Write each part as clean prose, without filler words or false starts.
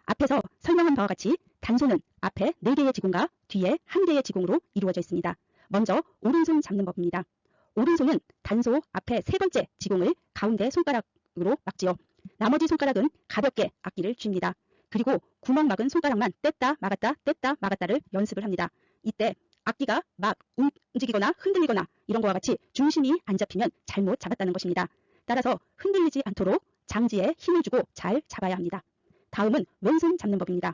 앞에서 설명한 바와 같이 단소는 앞에 4개의 지공과 뒤에 1개의 지공으로 이루어져 있습니다. 먼저 오른손 잡는 법입니다. 오른손은 단소 앞에 3번째 지공을 가운데 손가락으로 막지요. 나머지 손가락은 가볍게 악기를 쥡니다. 그리고 구멍 막은 손가락만 뗐다 막았다 뗐다 막았다를 연습을 합니다. 이때 악기가 막 움직이거나 흔들리거나 이런 거와 같이 중심이 안 잡히면 잘못 잡았다는 것입니다. 따라서 흔들리지 않도록 장지에 힘을 주고 잘 잡아야 합니다. 다음은 왼손 잡는 법입니다.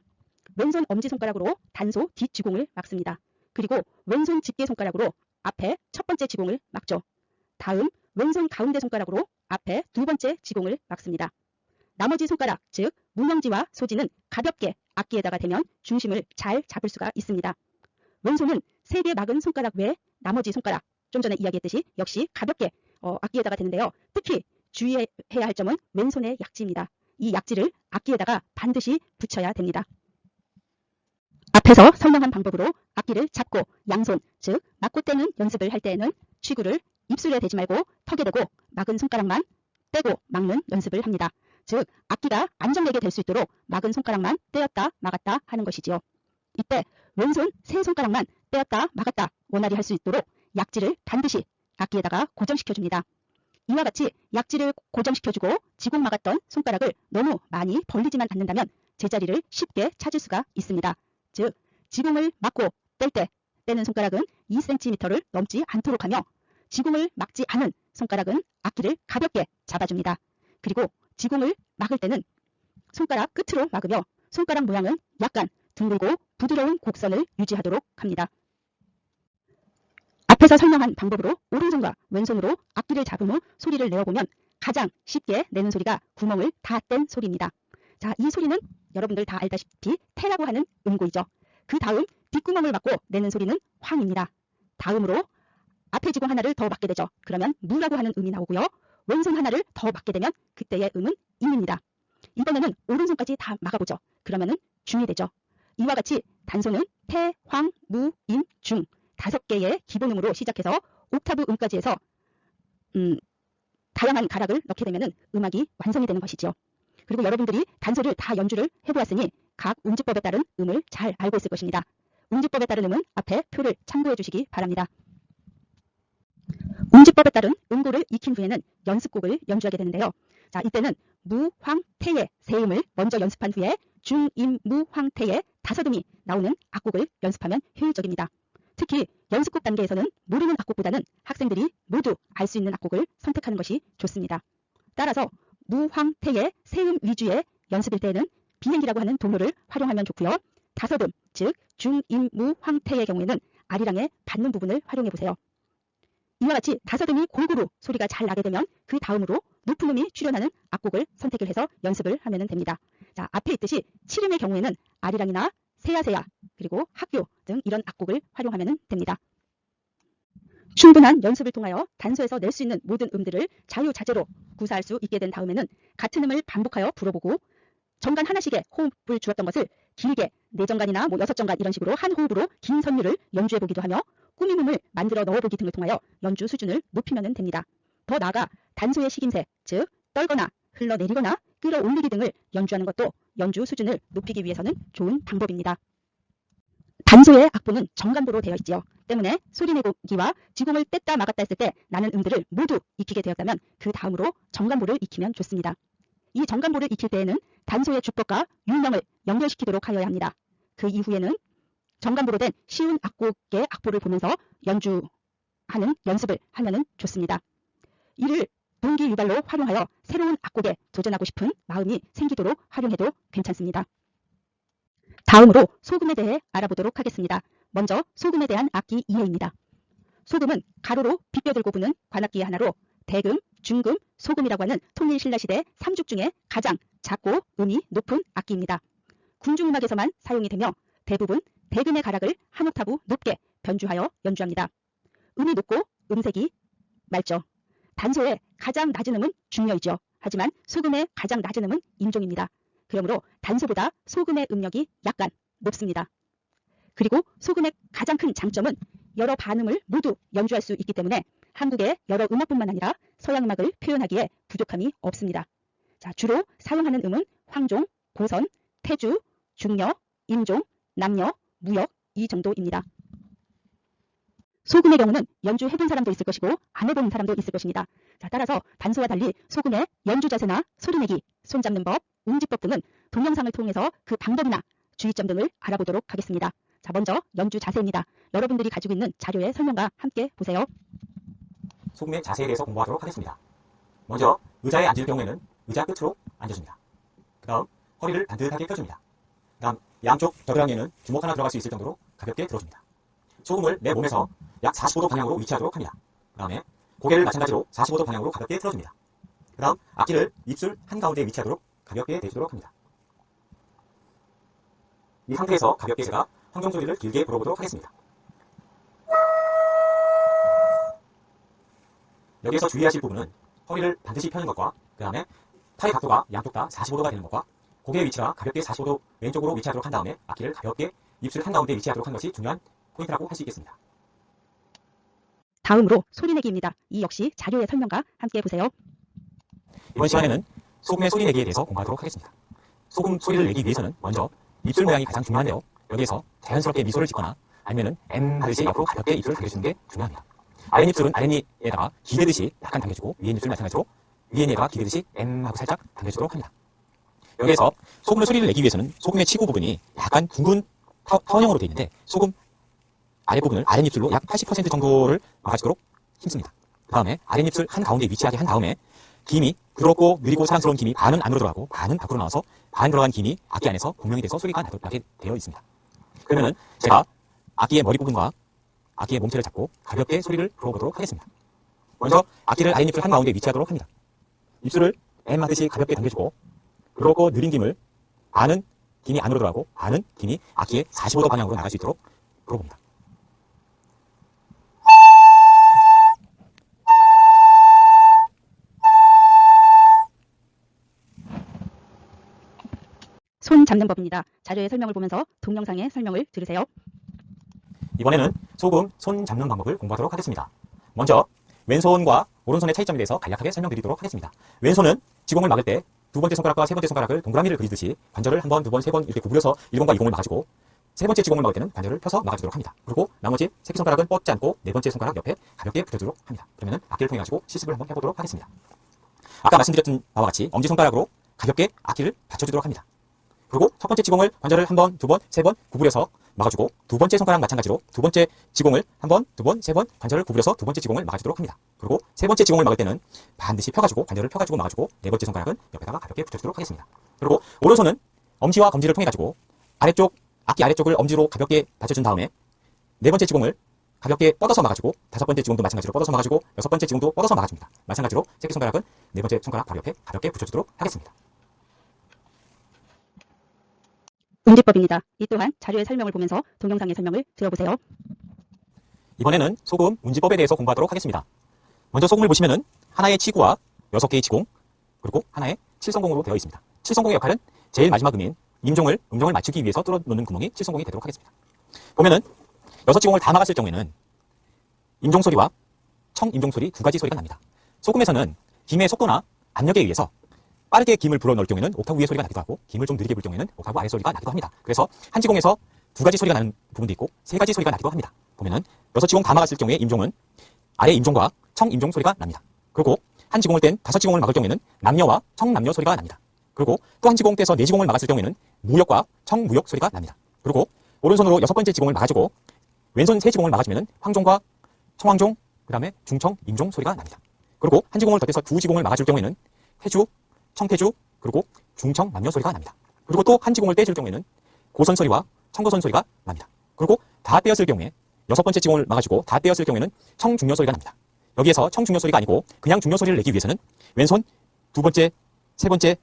왼손 엄지손가락으로 단소 뒷지공을 막습니다. 그리고 왼손 집게손가락으로 앞에 첫 번째 지공을 막죠. 다음 왼손 가운데 손가락으로 앞에 2번째 지공을 막습니다. 나머지 손가락, 즉 무명지와 소지는 가볍게 악기에다가 대면 중심을 잘 잡을 수가 있습니다. 왼손은 3개 막은 손가락 외에 나머지 손가락, 좀 전에 이야기했듯이 역시 가볍게 악기에다가 대는데요. 특히 주의해야 할 점은 왼손의 약지입니다. 이 약지를 악기에다가 반드시 붙여야 됩니다. 앞에서 설명한 방법으로 악기를 잡고 양손, 즉 막고 떼는 연습을 할 때에는 취구를 입술에 대지 말고 턱에 대고 막은 손가락만 떼고 막는 연습을 합니다. 즉 악기가 안정되게 될 수 있도록 막은 손가락만 떼었다 막았다 하는 것이지요. 이때 왼손 3손가락만 떼었다 막았다 원활히 할 수 있도록 약지를 반드시 악기에다가 고정시켜줍니다. 이와 같이 약지를 고정시켜주고 지공 막았던 손가락을 너무 많이 벌리지만 않는다면 제자리를 쉽게 찾을 수가 있습니다. 즉 지공을 막고 뗄 때 떼는 손가락은 2cm를 넘지 않도록 하며 지공을 막지 않은 손가락은 악기를 가볍게 잡아줍니다. 그리고 지공을 막을 때는 손가락 끝으로 막으며 손가락 모양은 약간 둥글고 부드러운 곡선을 유지하도록 합니다. 앞에서 설명한 방법으로 오른손과 왼손으로 악기를 잡은 후 소리를 내어보면 가장 쉽게 내는 소리가 구멍을 다 뗀 소리입니다. 자, 이 소리는 여러분들 다 알다시피 태라고 하는 음고이죠. 그 다음 뒷구멍을 막고 내는 소리는 황입니다. 다음으로 앞에 지공 하나를 더 막게 되죠. 그러면 무라고 하는 음이 나오고요. 왼손 하나를 더 막게 되면 그때의 음은 임입니다. 이번에는 오른손까지 다 막아보죠. 그러면은 중이 되죠. 이와 같이 단소는 태, 황, 무, 임, 중 5개의 기본음으로 시작해서 옥타브 음까지 해서 다양한 가락을 넣게 되면 음악이 완성이 되는 것이죠. 그리고 여러분들이 단소를 다 연주를 해보았으니 각 운지법에 따른 음을 잘 알고 있을 것입니다. 운지법에 따른 음은 앞에 표를 참고해 주시기 바랍니다. 운지법에 따른 음고를 익힌 후에는 연습곡을 연주하게 되는데요. 자, 이때는 무, 황, 태의 세 음을 먼저 연습한 후에 중, 임, 무, 황, 태의 5음이 나오는 악곡을 연습하면 효율적입니다. 특히 연습곡 단계에서는 모르는 악곡보다는 학생들이 모두 알 수 있는 악곡을 선택하는 것이 좋습니다. 따라서 무, 황, 태의 세음 위주의 연습일 때에는 비행기라고 하는 동요를 활용하면 좋고요. 5음, 즉 중, 임, 무, 황, 태의 경우에는 아리랑의 받는 부분을 활용해 보세요. 이와 같이 5음이 골고루 소리가 잘 나게 되면 그 다음으로 높은 음이 출현하는 악곡을 선택을 해서 연습을 하면 됩니다. 자, 앞에 있듯이 7음의 경우에는 아리랑이나 세야세야 그리고 학교 등 이런 악곡을 활용하면 됩니다. 충분한 연습을 통하여 단소에서 낼 수 있는 모든 음들을 자유자재로 구사할 수 있게 된 다음에는 같은 음을 반복하여 불어보고 정간 하나씩의 호흡을 주었던 것을 길게 4정간이나 6정간 이런 식으로 한 호흡으로 긴 선율을 연주해보기도 하며 꾸민 음을 만들어 넣어보기 등을 통하여 연주 수준을 높이면 됩니다. 더 나아가 단소의 식임새, 즉 떨거나 흘러내리거나 끌어올리기 등을 연주하는 것도 연주 수준을 높이기 위해서는 좋은 방법입니다. 단소의 악보는 정간보로 되어 있지요. 때문에 소리내기와 지공을 뗐다 막았다 했을 때 나는 음들을 모두 익히게 되었다면 그 다음으로 정간보를 익히면 좋습니다. 이 정간보를 익힐 때에는 단소의 주법과 율령을 연결시키도록 하여야 합니다. 그 이후에는 정간보로 된 쉬운 악곡의 악보를 보면서 연주하는 연습을 하면 좋습니다. 이를 동기유발로 활용하여 새로운 악곡에 도전하고 싶은 마음이 생기도록 활용해도 괜찮습니다. 다음으로 소금에 대해 알아보도록 하겠습니다. 먼저 소금에 대한 악기 이해입니다. 소금은 가로로 비벼들고 부는 관악기의 하나로 대금, 중금, 소금이라고 하는 통일신라시대 3죽 중에 가장 작고 음이 높은 악기입니다. 궁중음악에서만 사용이 되며 대부분 대금의 가락을 한 옥타브 높게 변주하여 연주합니다. 음이 높고 음색이 맑죠. 단소의 가장 낮은 음은 중여이죠. 하지만 소금의 가장 낮은 음은 임종입니다. 그러므로 단소보다 소금의 음력이 약간 높습니다. 그리고 소금의 가장 큰 장점은 여러 반음을 모두 연주할 수 있기 때문에 한국의 여러 음악뿐만 아니라 서양 음악을 표현하기에 부족함이 없습니다. 자, 주로 사용하는 음은 황종, 고선, 태주, 중녀, 임종, 남녀, 무역 이 정도입니다. 소금의 경우는 연주해본 사람도 있을 것이고 안 해본 사람도 있을 것입니다. 자, 따라서 단소와 달리 소금의 연주 자세나 소리내기, 손잡는 법, 운지법 등은 동영상을 통해서 그 방법이나 주의점 등을 알아보도록 하겠습니다. 자, 먼저 연주 자세입니다. 여러분들이 가지고 있는 자료의 설명과 함께 보세요. 소금의 자세에 대해서 공부하도록 하겠습니다. 먼저 의자에 앉을 경우에는 의자 끝으로 앉아줍니다. 그 다음 허리를 반듯하게 펴줍니다. 그 다음 양쪽 겨드랑이에는 주먹 하나 들어갈 수 있을 정도로 가볍게 들어줍니다. 소금을 내 몸에서 약 45도 방향으로 위치하도록 합니다. 그 다음에 고개를 마찬가지로 45도 방향으로 가볍게 틀어줍니다. 그 다음 악기를 입술 한가운데에 위치하도록 가볍게 대주도록 합니다. 이 상태에서 가볍게 제가 황종소리를 길게 불어보도록 하겠습니다. 여기에서 주의하실 부분은 허리를 반드시 펴는 것과 그 다음에 팔의 각도가 양쪽 다 45도가 되는 것과 고개의 위치가 가볍게 45도 왼쪽으로 위치하도록 한 다음에 악기를 가볍게 입술 한가운데에 위치하도록 한 것이 중요한 포인트라고 할 수 있겠습니다. 다음으로 소리내기입니다. 이 역시 자료의 설명과 함께 보세요. 이번 시간에는 소금의 소리내기에 대해서 공부하도록 하겠습니다. 소금 소리를 내기 위해서는 먼저 입술 모양이 가장 중요한데요. 여기에서 자연스럽게 미소를 짓거나 아니면은 하듯이 옆으로 가볍게 입술을 당겨주는 게 중요합니다. 아랫입술은 아랫입에다가 기대듯이 약간 당겨주고 위에 입술은 마찬가지로 위에 입에다가 기대듯이 하고 살짝 당겨주도록 합니다. 여기에서 소금의 소리를 내기 위해서는 소금의 치구 부분이 약간 둥근 타원형으로 되어 있는데 소금 아랫부분을 아랫입술로 약 80% 정도를 막아주도록 힘씁니다. 그 다음에 아랫입술 한가운데 위치하게 한 다음에 김이 부드럽고 느리고 사랑스러운 김이 반은 안으로 들어가고 반은 밖으로 나와서 반 들어간 김이 악기 안에서 공명이 돼서 소리가 나게 되어 있습니다. 그러면은 제가 악기의 머리 부분과 악기의 몸체를 잡고 가볍게 소리를 불어보도록 하겠습니다. 먼저 악기를 아랫입술 한가운데 위치하도록 합니다. 입술을 하듯이 가볍게 당겨주고 부드럽고 느린 김을 반은 김이 안으로 들어가고 반은 김이 악기의 45도 방향으로 나갈 수 있도록 불어봅니다. 손 잡는 법입니다. 자료의 설명을 보면서 동영상의 설명을 들으세요. 이번에는 소금 손 잡는 방법을 공부하도록 하겠습니다. 먼저 왼손과 오른손의 차이점에 대해서 간략하게 설명드리도록 하겠습니다. 왼손은 지공을 막을 때 두 번째 손가락과 세 번째 손가락을 동그라미를 그리듯이 관절을 한 번, 두 번, 세 번 이렇게 구부려서 1공과 2공을 막아주고 세 번째 지공을 막을 때는 관절을 펴서 막아주도록 합니다. 그리고 나머지 새끼손가락은 뻗지 않고 네 번째 손가락 옆에 가볍게 붙여주도록 합니다. 그러면 악기를 통해 가지고 실습을 한번 해보도록 하겠습니다. 아까 말씀드렸던 바와 같이 엄지손가락으로 가볍게 악기를 받쳐주도록 합니다. 그리고 첫 번째 지공을 관절을 한 번, 두 번, 세 번 구부려서 막아주고 두 번째 손가락 마찬가지로 두 번째 지공을 한 번, 두 번, 세 번 관절을 구부려서 두 번째 지공을 막아주도록 합니다. 그리고 세 번째 지공을 막을 때는 반드시 펴가지고 관절을 펴가지고 막아주고 네 번째 손가락은 옆에다가 가볍게 붙여주도록 하겠습니다. 그리고 오른손은 엄지와 검지를 통해 가지고 아래쪽 악기 아래쪽을 엄지로 가볍게 받쳐준 다음에 네 번째 지공을 가볍게 뻗어서 막아주고 다섯 번째 지공도 마찬가지로 뻗어서 막아주고 여섯 번째 지공도 뻗어서 막아줍니다. 마찬가지로 새끼손가락은 네 번째 손가락 바로 옆에 가볍게 붙여주도록 하겠습니다. 운지법입니다. 이 또한 자료의 설명을 보면서 동영상의 설명을 들어보세요. 이번에는 소금 운지법에 대해서 공부하도록 하겠습니다. 먼저 소금을 보시면은 하나의 치구와 6개의 지공 그리고 하나의 칠성공으로 되어 있습니다. 칠성공의 역할은 제일 마지막 음인 임종을 음정을 맞추기 위해서 뚫어놓는 구멍이 칠성공이 되도록 하겠습니다. 보면은 6지공을 다 막았을 경우에는 임종소리와 청임종소리 두 가지 소리가 납니다. 소금에서는 김의 속도나 압력에 의해서 빠르게 김을 불어넣을 경우에는 옥타브 위의 소리가 나기도 하고 김을 좀 느리게 불 경우에는 옥타브 아래 소리가 나기도 합니다. 그래서 한 지공에서 두 가지 소리가 나는 부분도 있고 세 가지 소리가 나기도 합니다. 보면은 6지공 다 막았을 경우에 임종은 아래 임종과 청임종 소리가 납니다. 그리고 한 지공을 뗀 5지공을 막을 경우에는 남녀와 청남녀 소리가 납니다. 그리고 또 한 지공 떼서 4지공을 막았을 경우에는 무역과 청무역 소리가 납니다. 그리고 오른손으로 6번째 지공을 막아주고 왼손 3지공을 막아주면은 황종과 청황종 그 다음에 중청, 임종 소리가 납니다. 그리고 한 지공을 더 떼서 2지공을 막아줄 경우에는 태주, 청태주 그리고 중청 남녀 소리가 납니다. 그리고 또 한 지공을 떼줄 경우에는 고선 소리와 청거선 소리가 납니다. 그리고 다 떼었을 경우에 6번째 지공을 막아주고 다 떼었을 경우에는 청중녀 소리가 납니다. 여기에서 청중녀 소리가 아니고 그냥 중녀 소리를 내기 위해서는 왼손 두 번째, 세 번째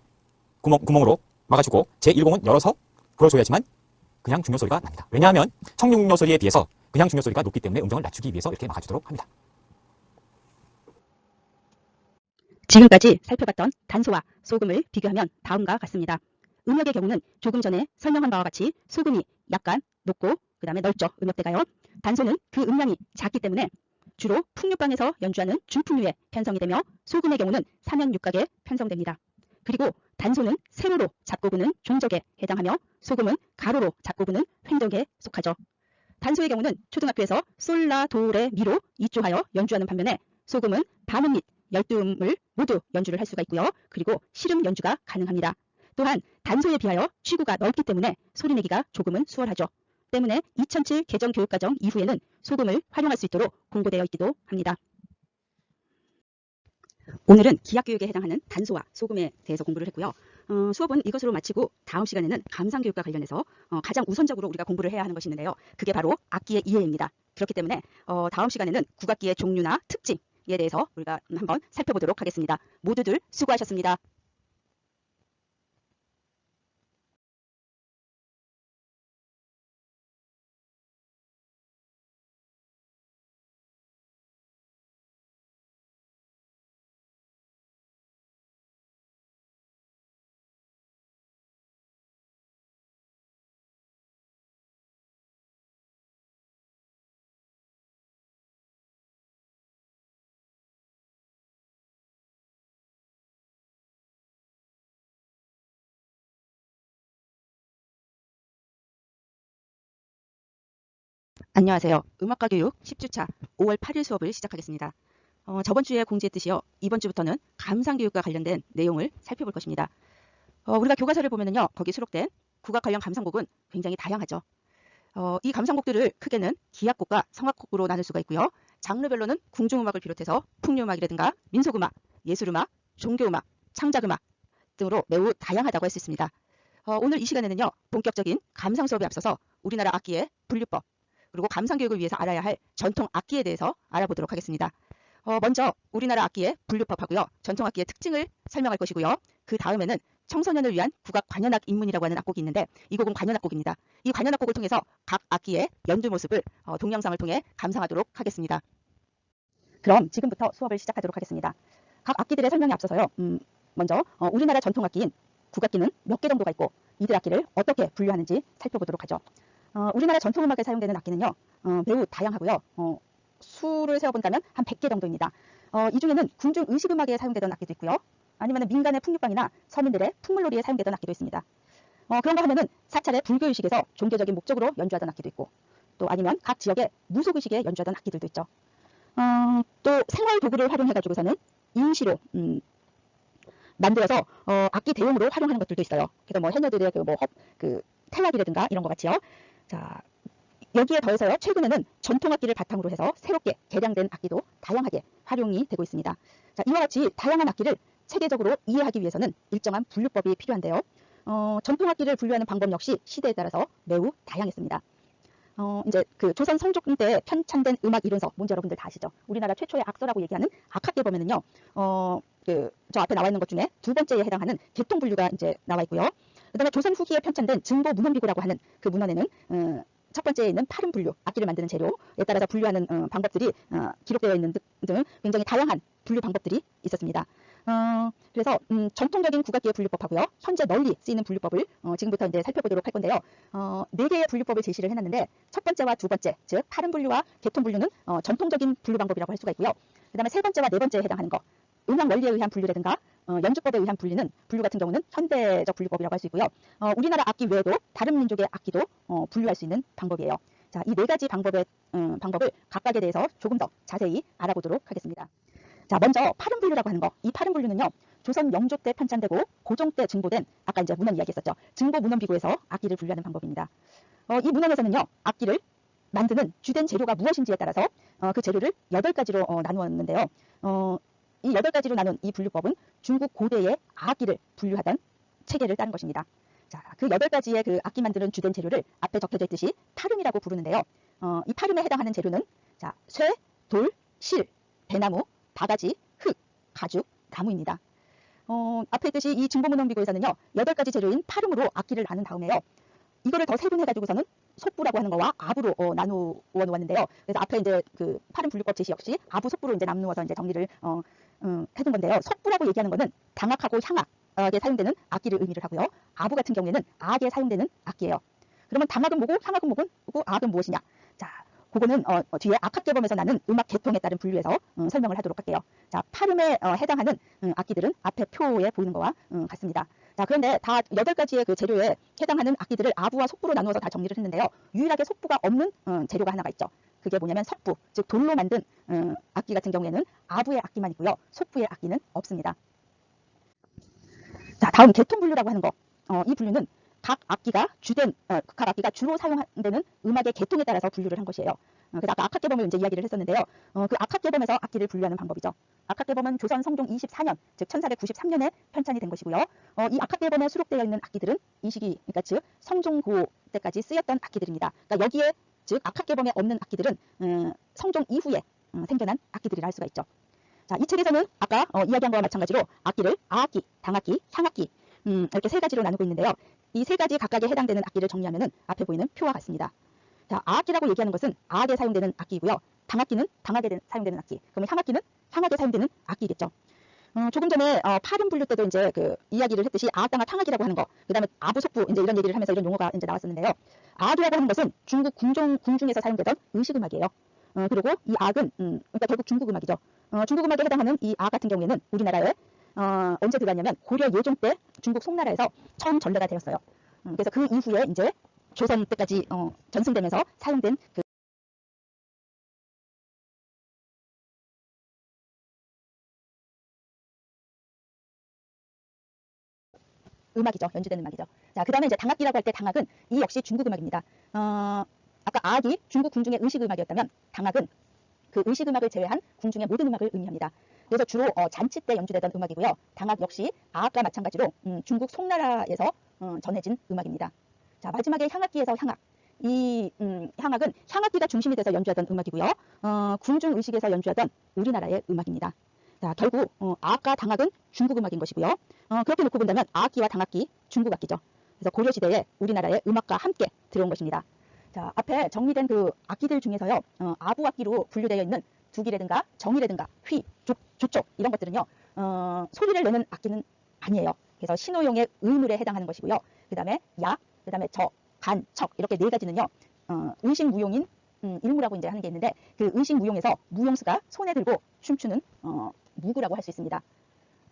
구멍으로 막아주고 제1공은 열어서 불어줘야지만 그냥 중녀 소리가 납니다. 왜냐하면 청중녀 소리에 비해서 그냥 중녀 소리가 높기 때문에 음정을 낮추기 위해서 이렇게 막아주도록 합니다. 지금까지 살펴봤던 단소와 소금을 비교하면 다음과 같습니다. 음역의 경우는 조금 전에 설명한 바와 같이 소금이 약간 높고 그 다음에 넓죠. 음역대가요. 단소는 그 음량이 작기 때문에 주로 풍류방에서 연주하는 중풍류에 편성이 되며 소금의 경우는 삼연육각에 편성됩니다. 그리고 단소는 세로로 잡고 부는 종적에 해당하며 소금은 가로로 잡고 부는 횡적에 속하죠. 단소의 경우는 초등학교에서 솔라 도레 미로 이조하여 연주하는 반면에 소금은 반음 및 열두음을 모두 연주를 할 수가 있고요. 그리고 실음 연주가 가능합니다. 또한 단소에 비하여 취구가 넓기 때문에 소리내기가 조금은 수월하죠. 때문에 2007 개정 교육과정 이후에는 소금을 활용할 수 있도록 공고되어 있기도 합니다. 오늘은 기악교육에 해당하는 단소와 소금에 대해서 공부를 했고요. 수업은 이것으로 마치고 다음 시간에는 감상교육과 관련해서 가장 우선적으로 우리가 공부를 해야 하는 것이 있는데요. 그게 바로 악기의 이해입니다. 그렇기 때문에 다음 시간에는 국악기의 종류나 특징에 대해서 우리가 한번 살펴보도록 하겠습니다. 모두들 수고하셨습니다. 안녕하세요. 음악과 교육 10주차 5월 8일 수업을 시작하겠습니다. 저번 주에 공지했듯이요. 이번 주부터는 감상교육과 관련된 내용을 살펴볼 것입니다. 우리가 교과서를 보면은요. 거기 수록된 국악 관련 감상곡은 굉장히 다양하죠. 이 감상곡들을 크게는 기악곡과 성악곡으로 나눌 수가 있고요. 장르별로는 궁중음악을 비롯해서 풍류음악이라든가 민속음악, 예술음악, 종교음악, 창작음악 등으로 매우 다양하다고 할 수 있습니다. 오늘 이 시간에는요. 본격적인 감상 수업에 앞서서 우리나라 악기의 분류법, 그리고 감상교육을 위해서 알아야 할 전통 악기에 대해서 알아보도록 하겠습니다. 먼저 우리나라 악기의 분류법하고요. 전통 악기의 특징을 설명할 것이고요. 그 다음에는 청소년을 위한 국악 관현악 입문이라고 하는 악곡이 있는데 이 곡은 관현악곡입니다. 이 관현악곡을 통해서 각 악기의 연주 모습을 동영상을 통해 감상하도록 하겠습니다. 그럼 지금부터 수업을 시작하도록 하겠습니다. 각 악기들의 설명에 앞서서요. 먼저 우리나라 전통 악기인 국악기는 몇 개 정도가 있고 이들 악기를 어떻게 분류하는지 살펴보도록 하죠. 우리나라 전통음악에 사용되는 악기는요. 매우 다양하고요. 수를 세어본다면 한 100개 정도입니다. 이 중에는 궁중 의식음악에 사용되던 악기도 있고요. 아니면 민간의 풍류방이나 서민들의 풍물놀이에 사용되던 악기도 있습니다. 그런가 하면은 사찰의 불교의식에서 종교적인 목적으로 연주하던 악기도 있고 또 아니면 각 지역의 무속의식에 연주하던 악기들도 있죠. 또 생활 도구를 활용해가지고서는 임시로 만들어서 악기 대용으로 활용하는 것들도 있어요. 그래서 뭐 해녀들의 태락이라든가 이런 것 같이요. 자, 여기에 더해서요. 최근에는 전통악기를 바탕으로 해서 새롭게 개량된 악기도 다양하게 활용이 되고 있습니다. 자, 이와 같이 다양한 악기를 체계적으로 이해하기 위해서는 일정한 분류법이 필요한데요. 전통악기를 분류하는 방법 역시 시대에 따라서 매우 다양했습니다. 이제 그 조선 성종 때 편찬된 음악 이론서 뭔지 여러분들 다 아시죠? 우리나라 최초의 악서라고 얘기하는 악학기에 보면은요. 저 앞에 나와 있는 것 중에 두 번째에 해당하는 계통 분류가 이제 나와 있고요. 그다음에 조선 후기에 편찬된 증보 문헌비고라고 하는 그 문헌에는 첫 번째에 있는 팔음 분류, 악기를 만드는 재료에 따라서 분류하는 방법들이 기록되어 있는 등 굉장히 다양한 분류 방법들이 있었습니다. 그래서 전통적인 국악기의 분류법하고요. 현재 널리 쓰이는 분류법을 지금부터 이제 살펴보도록 할 건데요. 4개의 분류법을 제시를 해놨는데 첫 번째와 두 번째, 즉 팔음 분류와 계통 분류는 전통적인 분류 방법이라고 할 수가 있고요. 그다음에 세 번째와 네 번째에 해당하는 거, 음악 원리에 의한 분류라든가 연주법에 의한 분류 같은 경우는 현대적 분류법이라고 할 수 있고요. 우리나라 악기 외에도 다른 민족의 악기도 분류할 수 있는 방법이에요. 자, 이 네 가지 방법을 각각에 대해서 조금 더 자세히 알아보도록 하겠습니다. 자, 먼저 팔음 분류라고 하는 거. 이 팔음 분류는요. 조선 영조 때 편찬되고 고종 때 증보된 아까 이제 문헌 이야기했었죠. 증보 문헌비고에서 악기를 분류하는 방법입니다. 이 문헌에서는요. 악기를 만드는 주된 재료가 무엇인지에 따라서 그 재료를 8가지로 나누었는데요. 이 8가지로 나눈 이 분류법은 중국 고대의 악기를 분류하던 체계를 따른 것입니다. 자, 그 8가지의 그 악기 만드는 주된 재료를 앞에 적혀져 있듯이 팔음이라고 부르는데요. 이 팔음에 해당하는 재료는 자, 쇠, 돌, 실, 배나무, 바가지, 흙, 가죽, 나무입니다. 앞에 있듯이 이 증보문헌비고에서는요. 8가지 재료인 팔음으로 악기를 나눈 다음에요. 이거를 더 세분해가지고서는 속부라고 하는 거와 아부로 나누어 놓았는데요. 그래서 앞에 이제 그 팔음 분류법 제시 역시 아부 속부로 이제 나누어서 이제 정리를 해둔 건데요. 속부라고 얘기하는 거는 당악하고 향악에 사용되는 악기를 의미를 하고요. 아부 같은 경우에는 악에 사용되는 악기예요. 그러면 당악은 뭐고 향악은 뭐고 악은 무엇이냐? 자, 그거는 뒤에 악학계범에서 나는 음악 계통에 따른 분류에서 설명을 하도록 할게요. 자, 팔음에 해당하는 악기들은 앞에 표에 보이는 거와 같습니다. 자, 자, 그런데 다 8가지의 그 재료에 해당하는 악기들을 아부와 속부로 나누어서 다 정리를 했는데요. 유일하게 속부가 없는 재료가 하나가 있죠. 그게 뭐냐면 석부, 즉 돌로 만든 악기 같은 경우에는 아부의 악기만 있고요. 속부의 악기는 없습니다. 자, 다음 계통 분류라고 하는 거. 이 분류는 각 악기가 주로 사용되는 음악의 계통에 따라서 분류를 한 것이에요. 그래서 아까 악학계범을 이제 이야기를 했었는데요. 그 악학계범에서 악기를 분류하는 방법이죠. 악학계범은 조선 성종 24년, 즉 1493년에 편찬이 된 것이고요. 이 악학계범에 수록되어 있는 악기들은 이 시기, 그러니까 즉 성종고 때까지 쓰였던 악기들입니다. 그러니까 여기에 즉 악학계범에 없는 악기들은 성종 이후에 생겨난 악기들이라 할 수가 있죠. 자, 이 책에서는 아까 이야기한 거와 마찬가지로 악기를 아악기, 당악기, 향악기 이렇게 3가지로 나누고 있는데요. 이 3가지 각각에 해당되는 악기를 정리하면은 앞에 보이는 표와 같습니다. 자, 아악기라고 얘기하는 것은 아악에 사용되는 악기이고요. 당악기는 당악에 사용되는 악기. 그러면 향악기는 향악에 사용되는 악기겠죠. 조금 전에 파름 분류 때도 이제 그 이야기를 했듯이 아악, 당악, 향악이라고 하는 거, 그다음에 아부, 속부 이제 이런 얘기를 하면서 이런 용어가 이제 나왔었는데요. 아악이라고 하는 것은 중국 궁중에서 사용되던 의식 음악이에요. 그리고 이 악은 그러니까 결국 중국 음악이죠. 중국 음악에 해당하는 이 악 같은 경우에는 우리나라에 언제 들어왔냐면 고려 예종 때 중국 송나라에서 처음 전래가 되었어요. 그래서 그 이후에 이제 조선 때까지 전승되면서 사용된 그 음악이죠. 연주되는 음악이죠. 자, 그 다음에 이제 당악기라고 할 때 당악은 이 역시 중국 음악입니다. 아까 아악이 중국 궁중의 의식 음악이었다면 당악은 그 의식 음악을 제외한 궁중의 모든 음악을 의미합니다. 그래서 주로 잔치 때 연주되던 음악이고요. 당악 역시 아악과 마찬가지로 중국 송나라에서 전해진 음악입니다. 자, 마지막에 향악기에서 향악. 이 향악은 향악기가 중심이 돼서 연주하던 음악이고요. 궁중 의식에서 연주하던 우리나라의 음악입니다. 자, 결국 아악과 당악은 중국 음악인 것이고요. 그렇게 놓고 본다면 아악기와 당악기 중국 악기죠. 그래서 고려시대에 우리나라의 음악과 함께 들어온 것입니다. 자, 앞에 정리된 그 악기들 중에서요. 아부 악기로 분류되어 있는 두기라든가 정이라든가 휘, 조촉 이런 것들은요. 소리를 내는 악기는 아니에요. 그래서 신호용의 의물에 해당하는 것이고요. 그 다음에 야, 그 다음에 저, 간, 척 이렇게 4가지는요. 의식 무용인 일무라고 이제 하는 게 있는데 그 의식 무용에서 무용수가 손에 들고 춤추는 무구라고 할 수 있습니다.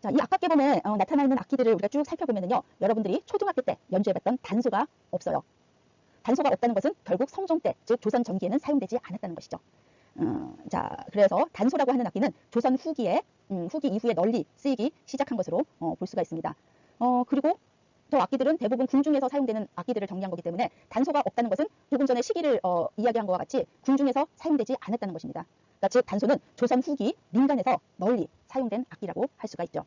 자, 이 악학계범에 나타나 있는 악기들을 우리가 쭉 살펴보면요. 여러분들이 초등학교 때 연주해봤던 단소가 없어요. 단소가 없다는 것은 결국 성종 때, 즉 조선 전기에는 사용되지 않았다는 것이죠. 자, 그래서 단소라고 하는 악기는 조선 후기 이후에 널리 쓰이기 시작한 것으로 볼 수가 있습니다. 그리고 저 악기들은 대부분 궁중에서 사용되는 악기들을 정리한 거기 때문에 단소가 없다는 것은 조금 전에 시기를 이야기한 것과 같이 궁중에서 사용되지 않았다는 것입니다. 그러니까 즉 단소는 조선 후기 민간에서 널리 사용된 악기라고 할 수가 있죠.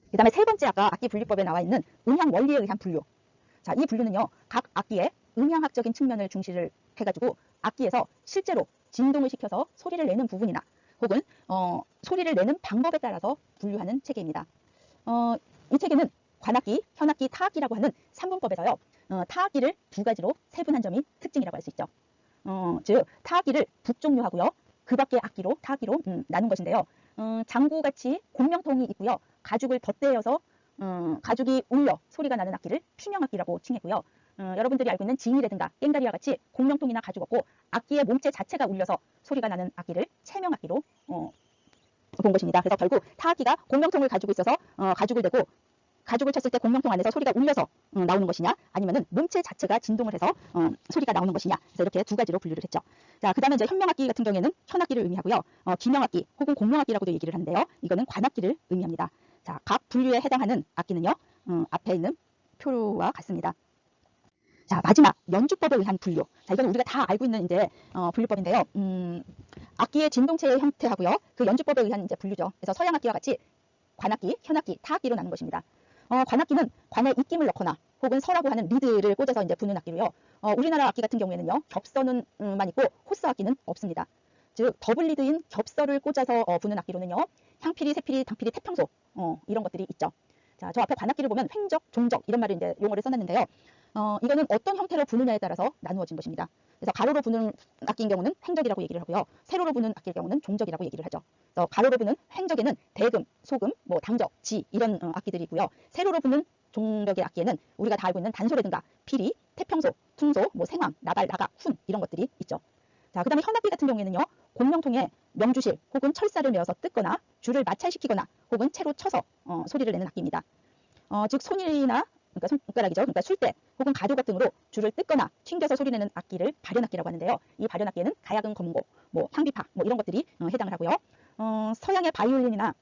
그 다음에 3번째 아까 악기 분류법에 나와 있는 음향 원리에 의한 분류. 자, 이 분류는요. 각 악기의 음향학적인 측면을 중시를 해가지고 악기에서 실제로 진동을 시켜서 소리를 내는 부분이나 혹은 소리를 내는 방법에 따라서 분류하는 체계입니다. 이 체계는 관악기, 현악기, 타악기라고 하는 3분법에서요. 타악기를 2가지로 세분한 점이 특징이라고 할 수 있죠. 즉 타악기를 북종류하고요. 그 밖의 악기로 타악기로 나눈 것인데요. 장구같이 공명통이 있고요. 가죽을 덧대어서 가죽이 울려 소리가 나는 악기를 피명악기라고 칭했고요. 여러분들이 알고 있는 징이라든가 깽다리와 같이 공명통이나 가죽 없고 악기의 몸체 자체가 울려서 소리가 나는 악기를 채명악기로 본 것입니다. 그래서 결국 타악기가 공명통을 가지고 있어서 가죽을 대고 가죽을 쳤을 때 공명통 안에서 소리가 울려서 나오는 것이냐 아니면은 몸체 자체가 진동을 해서 소리가 나오는 것이냐. 그래서 이렇게 2가지로 분류를 했죠. 자, 그다음에 이제 현명악기 같은 경우에는 현악기를 의미하고요. 기명악기 혹은 공명악기라고도 얘기를 하는데요. 이거는 관악기를 의미합니다. 자, 각 분류에 해당하는 악기는요. 앞에 있는 표와 같습니다. 자, 마지막 연주법에 의한 분류. 자, 이건 우리가 다 알고 있는 이제 분류법인데요. 악기의 진동체의 형태하고요. 그 연주법에 의한 이제 분류죠. 그래서 서양 악기와 같이 관악기, 현악기, 타악기로 나눈 것입니다. 관악기는 관에 입김을 넣거나 혹은 서라고 하는 리드를 꽂아서 이제 부는 악기로요. 우리나라 악기 같은 경우에는요. 겹서는만 있고 호스 악기는 없습니다. 즉 더블 리드인 겹서를 꽂아서 부는 악기로는요. 향피리, 새피리, 당피리, 태평소 이런 것들이 있죠. 자, 저 앞에 관악기를 보면 횡적, 종적 이런 말을 이제 용어를 써놨는데요. 이거는 어떤 형태로 부느냐에 따라서 나누어진 것입니다. 그래서 가로로 부는 악기인 경우는 횡적이라고 얘기를 하고요. 세로로 부는 악기의 경우는 종적이라고 얘기를 하죠. 그래서 가로로 부는 횡적에는 대금, 소금, 뭐 당적, 지 이런 악기들이 있고요. 세로로 부는 종적의 악기에는 우리가 다 알고 있는 단소라든가 피리, 태평소, 퉁소, 뭐 생황, 나발, 나각, 훈 이런 것들이 있죠. 자, 그 다음에 현악기 같은 경우에는요. 공명통에 명주실 혹은 철사를 메어서 뜯거나 줄을 마찰시키거나 혹은 채로 쳐서 소리를 내는 악기입니다. 즉 손이나 그러니까 손가락이죠. 그러니까 술대 혹은 가조각 등으로 줄을 뜯거나 튕겨서 소리내는 악기를 발연악기라고 하는데요. 이 발연악기에는 가야금, 거문고, 뭐 향비파 뭐 이런 것들이 해당을 하고요. 서양의 바이올린이나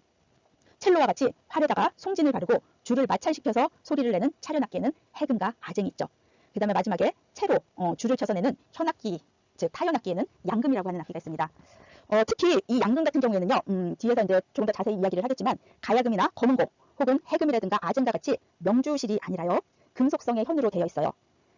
첼로와 같이 활에다가 송진을 바르고 줄을 마찰시켜서 소리를 내는 차련악기에는 해금과 아쟁이 있죠. 그 다음에 마지막에 채로 줄을 쳐서 내는 현악기, 즉 타현악기에는 양금이라고 하는 악기가 있습니다. 특히 이 양금 같은 경우에는요, 뒤에서 이제 조금 더 자세히 이야기를 하겠지만 가야금이나 거문고 혹은 해금이라든가 아쟁과 같이 명주실이 아니라요, 금속성의 현으로 되어 있어요.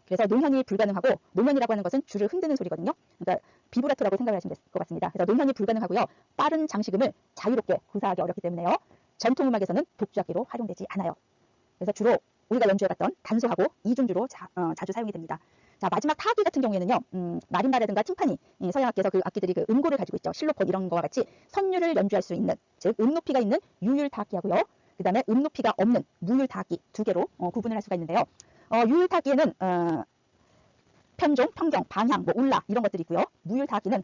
그래서 농현이 불가능하고, 농현이라고 하는 것은 줄을 흔드는 소리거든요. 그러니까 비브라토라고 생각을 하시면 될 것 같습니다. 그래서 농현이 불가능하고요, 빠른 장식음을 자유롭게 구사하기 어렵기 때문에요, 전통음악에서는 독주악기로 활용되지 않아요. 그래서 주로 우리가 연주해봤던 단소하고 이중주로 자주 사용이 됩니다. 자, 마지막 타악기 같은 경우에는요, 마림바라든가 팀파니, 서양악기에서 그 악기들이 그 음고를 가지고 있죠. 실로폰 이런 거와 같이 선율을 연주할 수 있는, 즉 음높이가 있는 유율 타악기하고요, 그 다음에 음높이가 없는 무율 타악기 두 개로 구분을 할 수가 있는데요. 유율 타악기에는 편종, 평경, 방향, 뭐 울라 이런 것들이 있고요. 무율 타악기는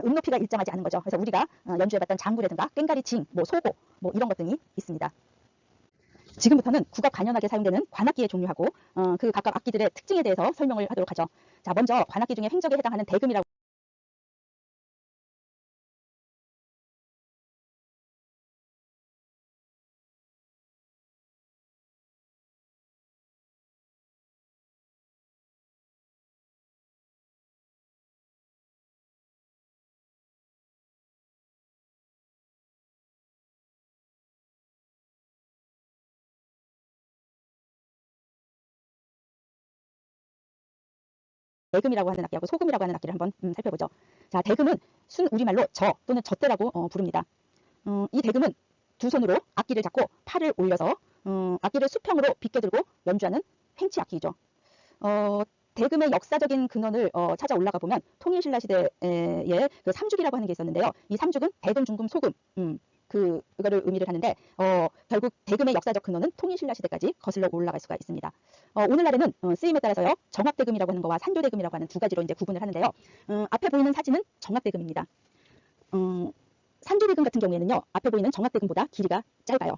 음높이가 일정하지 않은 거죠. 그래서 우리가 연주해봤던 장구라든가 꽹가리, 징, 뭐 소고, 뭐 이런 것 등이 있습니다. 지금부터는 국악 관현악에 사용되는 관악기의 종류하고 그 각각 악기들의 특징에 대해서 설명을 하도록 하죠. 자, 먼저 관악기 중에 횡적에 해당하는 대금이라고 대금이라고 하는 악기하고 소금이라고 하는 악기를 한번 살펴보죠. 자, 대금은 순 우리말로 저 또는 젖대라고 부릅니다. 이 대금은 두 손으로 악기를 잡고 팔을 올려서 악기를 수평으로 비껴들고 연주하는 행치 악기이죠. 대금의 역사적인 근원을 찾아 올라가 보면 통일신라 시대에 그 삼죽이라고 하는 게 있었는데요. 이 삼죽은 대금, 중금, 소금 그거를 의미를 하는데 결국 대금의 역사적 근원은 통일신라 시대까지 거슬러 올라갈 수가 있습니다. 오늘날에는 쓰임에 따라서요, 정악대금이라고 하는 거와 산조대금이라고 하는 두 가지로 이제 구분을 하는데요. 앞에 보이는 사진은 정악대금입니다. 산조대금 같은 경우에는요, 앞에 보이는 정악대금보다 길이가 짧아요.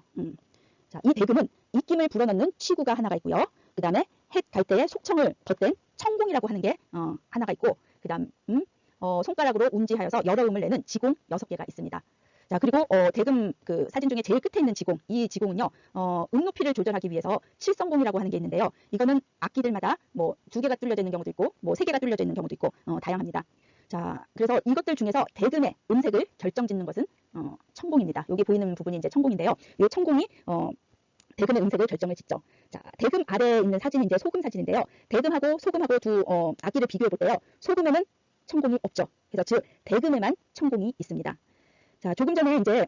자, 이 대금은 입김을 불어넣는 치구가 하나가 있고요. 그 다음에 헷 갈 때에 속청을 덧댄 청공이라고 하는 게 하나가 있고, 그 다음 손가락으로 운지하여서 여러 음을 내는 지공 6개가 있습니다. 자, 그리고 대금 그 사진 중에 제일 끝에 있는 지공, 이 지공은요, 높이를 조절하기 위해서 칠성공이라고 하는 게 있는데요. 이거는 악기들마다 뭐 2개가 뚫려져 있는 경우도 있고, 뭐 3개가 뚫려져 있는 경우도 있고, 다양합니다. 자, 그래서 이것들 중에서 대금의 음색을 결정짓는 것은 청공입니다. 여기 보이는 부분이 이제 청공인데요. 이 청공이 대금의 음색을 결정을 짓죠. 자, 대금 아래에 있는 사진이 이제 소금 사진인데요. 대금하고 소금하고 두 악기를 비교해 볼 때요, 소금에는 청공이 없죠. 그래서 즉 대금에만 청공이 있습니다. 자, 조금 전에 이제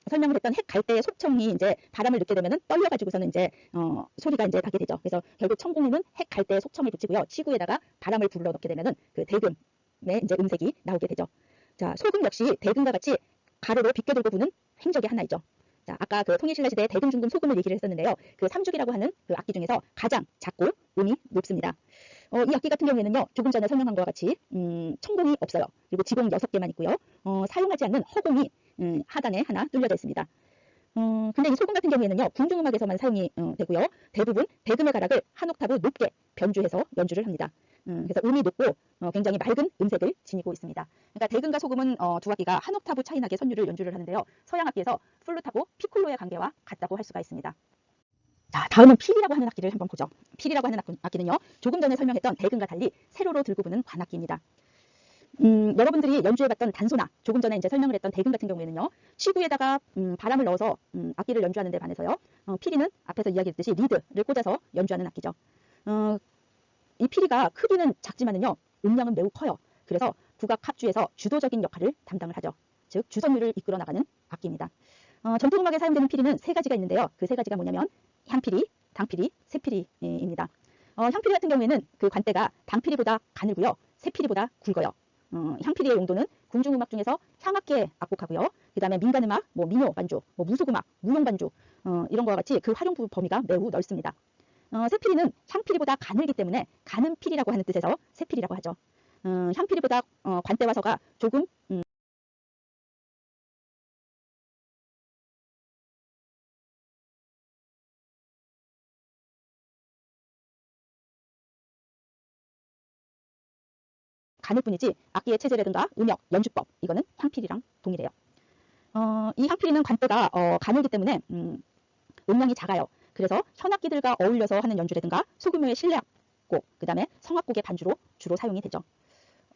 설명을 했던 핵 갈 때의 속청이 이제 바람을 넣게 되면은 떨려가지고서는 이제 소리가 이제 나게 되죠. 그래서 결국 청공에는 핵 갈 때의 속청을 붙이고요, 치구에다가 바람을 불러 넣게 되면은 그 대금의 이제 음색이 나오게 되죠. 자, 소금 역시 대금과 같이 가로로 비껴들고 부는 행적이 하나 있죠. 자, 아까 그 통일신라 시대에 대금, 중금, 소금을 얘기를 했었는데요. 그 삼죽이라고 하는 그 악기 중에서 가장 작고 음이 높습니다. 이 악기 같은 경우에는요, 조금 전에 설명한 것과 같이 청공이 없어요. 그리고 지공 6개만 있고요. 사용하지 않는 허공이 하단에 하나 뚫려져 있습니다. 근데 이 소금 같은 경우에는요, 궁중음악에서만 사용이 되고요. 대부분 대금의 가락을 한 옥타브 높게 변주해서 연주를 합니다. 그래서 음이 높고 굉장히 맑은 음색을 지니고 있습니다. 그러니까 대금과 소금은 두 악기가 한 옥타브 차이 나게 선율을 연주를 하는데요. 서양 악기에서 플룻하고 피콜로의 관계와 같다고 할 수가 있습니다. 자, 다음은 필이라고 하는 악기를 한번 보죠. 필이라고 하는 악기는요, 조금 전에 설명했던 대금과 달리 세로로 들고 부는 관악기입니다. 여러분들이 연주해봤던 단소나 조금 전에 이제 설명을 했던 대금 같은 경우에는요, 치구에다가 바람을 넣어서 악기를 연주하는 데 반해서요, 피리는 앞에서 이야기했듯이 리드를 꽂아서 연주하는 악기죠. 이 피리가 크기는 작지만은요, 음량은 매우 커요. 그래서 국악 합주에서 주도적인 역할을 담당을 하죠. 즉 주선율을 이끌어 나가는 악기입니다. 전통음악에 사용되는 피리는 3가지가 있는데요. 그 3가지가 뭐냐면 향피리, 당피리, 새피리입니다. 향피리 같은 경우에는 그 관대가 당피리보다 가늘고요, 새피리보다 굵어요. 향피리의 용도는 궁중음악 중에서 향악기에 악곡하고요. 그 다음에 민간음악, 뭐 민요 반주, 뭐 무속음악, 무용 반주 이런 거와 같이 그 활용 범위가 매우 넓습니다. 새피리는 향피리보다 가늘기 때문에 가는 피리라고 하는 뜻에서 새피리라고 하죠. 향피리보다 관대와 서가 조금 가눌 뿐이지 악기의 체제라든가 음역, 연주법 이거는 향필이랑 동일해요. 이 향필이는 관대가 가늘기 때문에 음량이 작아요. 그래서 현악기들과 어울려서 하는 연주라든가 소규모의 실내악곡, 그 다음에 성악곡의 반주로 주로 사용이 되죠.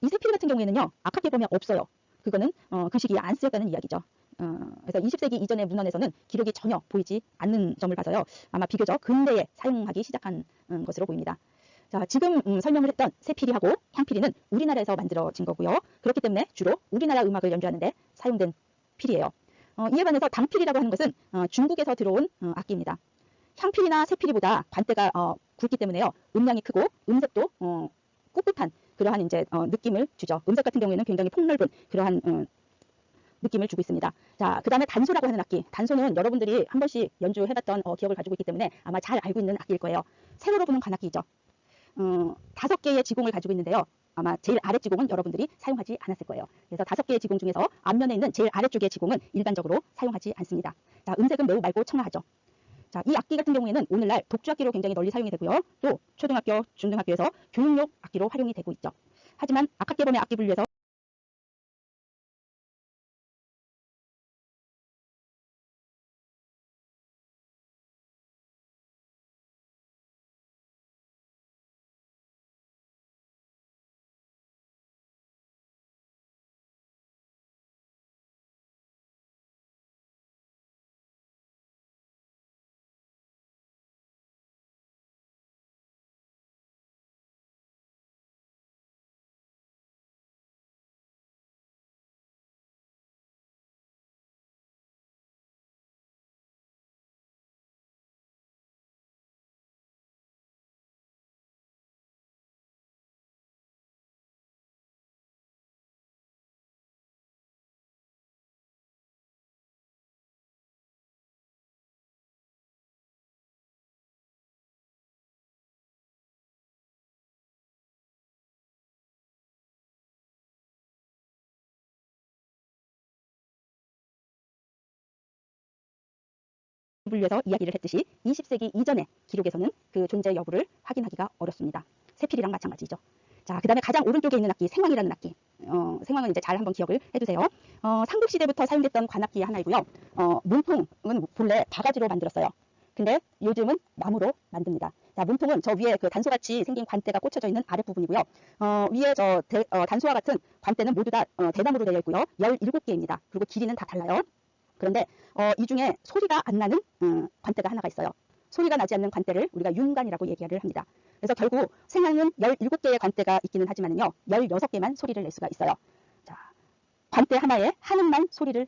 이 새피리 같은 경우에는요, 악학기에 보면 없어요. 그거는 그 시기에 안 쓰였다는 이야기죠. 그래서 20세기 이전의 문헌에서는 기록이 전혀 보이지 않는 점을 봐서요, 아마 비교적 근대에 사용하기 시작한 것으로 보입니다. 자, 지금 설명을 했던 새피리하고 향피리는 우리나라에서 만들어진 거고요. 그렇기 때문에 주로 우리나라 음악을 연주하는 데 사용된 피리예요. 이에 반해서 당피리라고 하는 것은 중국에서 들어온 악기입니다. 향피리나 새피리보다 관대가 굵기 때문에요, 음량이 크고 음색도 꿋꿋한 그러한 이제 느낌을 주죠. 음색 같은 경우에는 굉장히 폭넓은 그러한 느낌을 주고 있습니다. 자, 그 다음에 단소라고 하는 악기. 단소는 여러분들이 한 번씩 연주해봤던 기억을 가지고 있기 때문에 아마 잘 알고 있는 악기일 거예요. 세로로 보는 관악기이죠. 5개의 지공을 가지고 있는데요. 아마 제일 아랫지공은 여러분들이 사용하지 않았을 거예요. 그래서 5개의 지공 중에서 앞면에 있는 제일 아래쪽의 지공은 일반적으로 사용하지 않습니다. 자, 음색은 매우 맑고 청아하죠. 자, 이 악기 같은 경우에는 오늘날 독주악기로 굉장히 널리 사용이 되고요. 또 초등학교, 중등학교에서 교육용 악기로 활용이 되고 있죠. 하지만 악학계범의 악기 분류에서 분류해서 이야기를 했듯이 20세기 이전의 기록에서는 그 존재 여부를 확인하기가 어렵습니다. 새필이랑 마찬가지죠. 자, 그 다음에 가장 오른쪽에 있는 악기, 생황이라는 악기. 생황은 이제 잘 한번 기억을 해두세요. 삼국시대부터 사용됐던 관악기 하나이고요. 문통은 본래 바가지로 만들었어요. 근데 요즘은 나무로 만듭니다. 자, 문통은 저 위에 그 단소같이 생긴 관대가 꽂혀져 있는 아랫부분이고요. 위에 단소와 같은 관대는 모두 다 대나무로 되어 있고요. 17개입니다. 그리고 길이는 다 달라요. 그런데 이 중에 소리가 안 나는 관대가 하나가 있어요. 소리가 나지 않는 관대를 우리가 윤관이라고 얘기를 합니다. 그래서 결국 생황은 17개의 관대가 있기는 하지만요, 16개만 소리를 낼 수가 있어요. 자, 관대 하나에 한 음만 소리를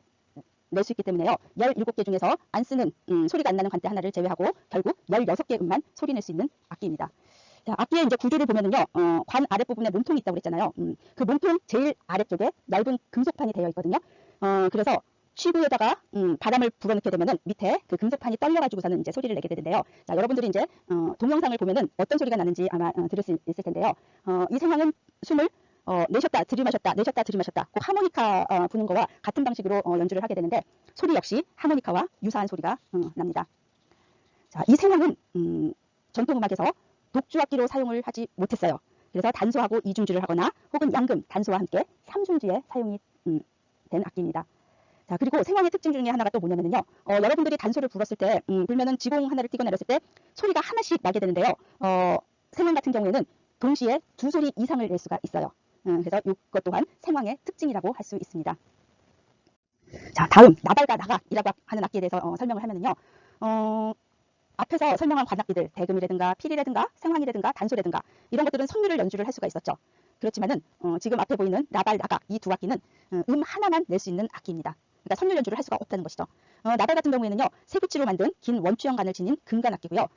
낼 수 있기 때문에요, 17개 중에서 안 쓰는 소리가 안 나는 관대 하나를 제외하고 결국 16개 음만 소리 낼 수 있는 악기입니다. 자, 악기의 이제 구조를 보면은요, 관 아랫부분에 몸통이 있다고 그랬잖아요. 그 몸통 제일 아래쪽에 얇은 금속판이 되어 있거든요. 그래서 취구에다가 바람을 불어넣게 되면은 밑에 그 금속판이 떨려가지고서는 이제 소리를 내게 되는데요. 자, 여러분들이 이제 동영상을 보면은 어떤 소리가 나는지 아마 들을 수 있을 텐데요. 이 생황은 숨을 내셨다 들이마셨다 내셨다 들이마셨다, 꼭 하모니카 부는 거와 같은 방식으로 연주를 하게 되는데 소리 역시 하모니카와 유사한 소리가 납니다. 자, 이 생황은 전통음악에서 독주악기로 사용을 하지 못했어요. 그래서 단소하고 이중주를 하거나 혹은 양금, 단소와 함께 삼중주에 사용이 된 악기입니다. 자, 그리고 생황의 특징 중에 하나가 또 뭐냐면요, 여러분들이 단소를 불었을 때 불면은 지공 하나를 띄고 내렸을 때 소리가 하나씩 나게 되는데요, 생황 같은 경우에는 동시에 2소리 이상을 낼 수가 있어요. 그래서 이것 또한 생황의 특징이라고 할 수 있습니다. 자, 다음 나발과 나각이라고 하는 악기에 대해서 설명을 하면은요, 앞에서 설명한 관악기들, 대금이라든가 피리라든가 생황이라든가 단소라든가 이런 것들은 선율을 연주를 할 수가 있었죠. 그렇지만은 지금 앞에 보이는 나발, 나각 이 두 악기는 하나만 낼 수 있는 악기입니다. 그러니까 선율 연주를 할 수가 없다는 것이죠. 나발 같은 경우에는요, 쇠구치로 만든 긴 원추형관을 지닌 금관 악기고요.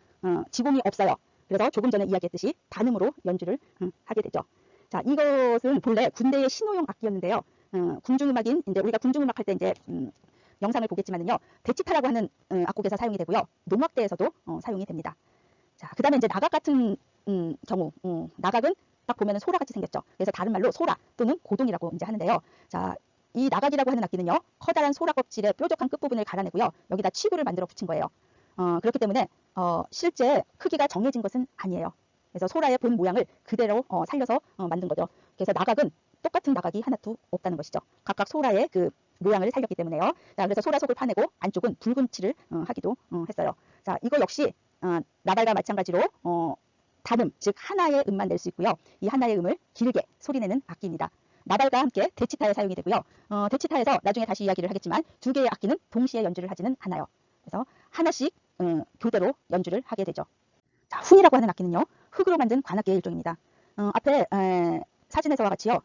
지공이 없어요. 그래서 조금 전에 이야기했듯이 반음으로 연주를 하게 되죠. 자, 이것은 본래 군대의 신호용 악기였는데요. 궁중음악인 이제 우리가 궁중음악 할 때 이제 영상을 보겠지만은요, 대치타라고 하는 악곡에서 사용이 되고요, 농악대에서도 사용이 됩니다. 자, 그 다음에 이제 나각 같은 경우, 나각은 딱 보면은 소라같이 생겼죠. 그래서 다른 말로 소라 또는 고동이라고 이제 하는데요. 자, 이 나각이라고 하는 악기는요, 커다란 소라 껍질의 뾰족한 끝부분을 갈아내고요, 여기다 치구를 만들어 붙인 거예요. 그렇기 때문에 실제 크기가 정해진 것은 아니에요. 그래서 소라의 본 모양을 그대로 살려서 만든 거죠. 그래서 나각은 똑같은 나각이 하나도 없다는 것이죠. 각각 소라의 그 모양을 살렸기 때문에요. 자, 그래서 소라 속을 파내고 안쪽은 붉은 칠을 하기도 했어요. 자, 이거 역시 나발과 마찬가지로 단음, 즉 하나의 음만 낼 수 있고요. 이 하나의 음을 길게 소리내는 악기입니다. 나발과 함께 대치타에 사용이 되고요. 대치타에서 나중에 다시 이야기를 하겠지만 두 개의 악기는 동시에 연주를 하지는 않아요. 그래서 하나씩 교대로 연주를 하게 되죠. 자, 훈이라고 하는 악기는요. 흙으로 만든 관악기의 일종입니다. 앞에 사진에서와 같이요.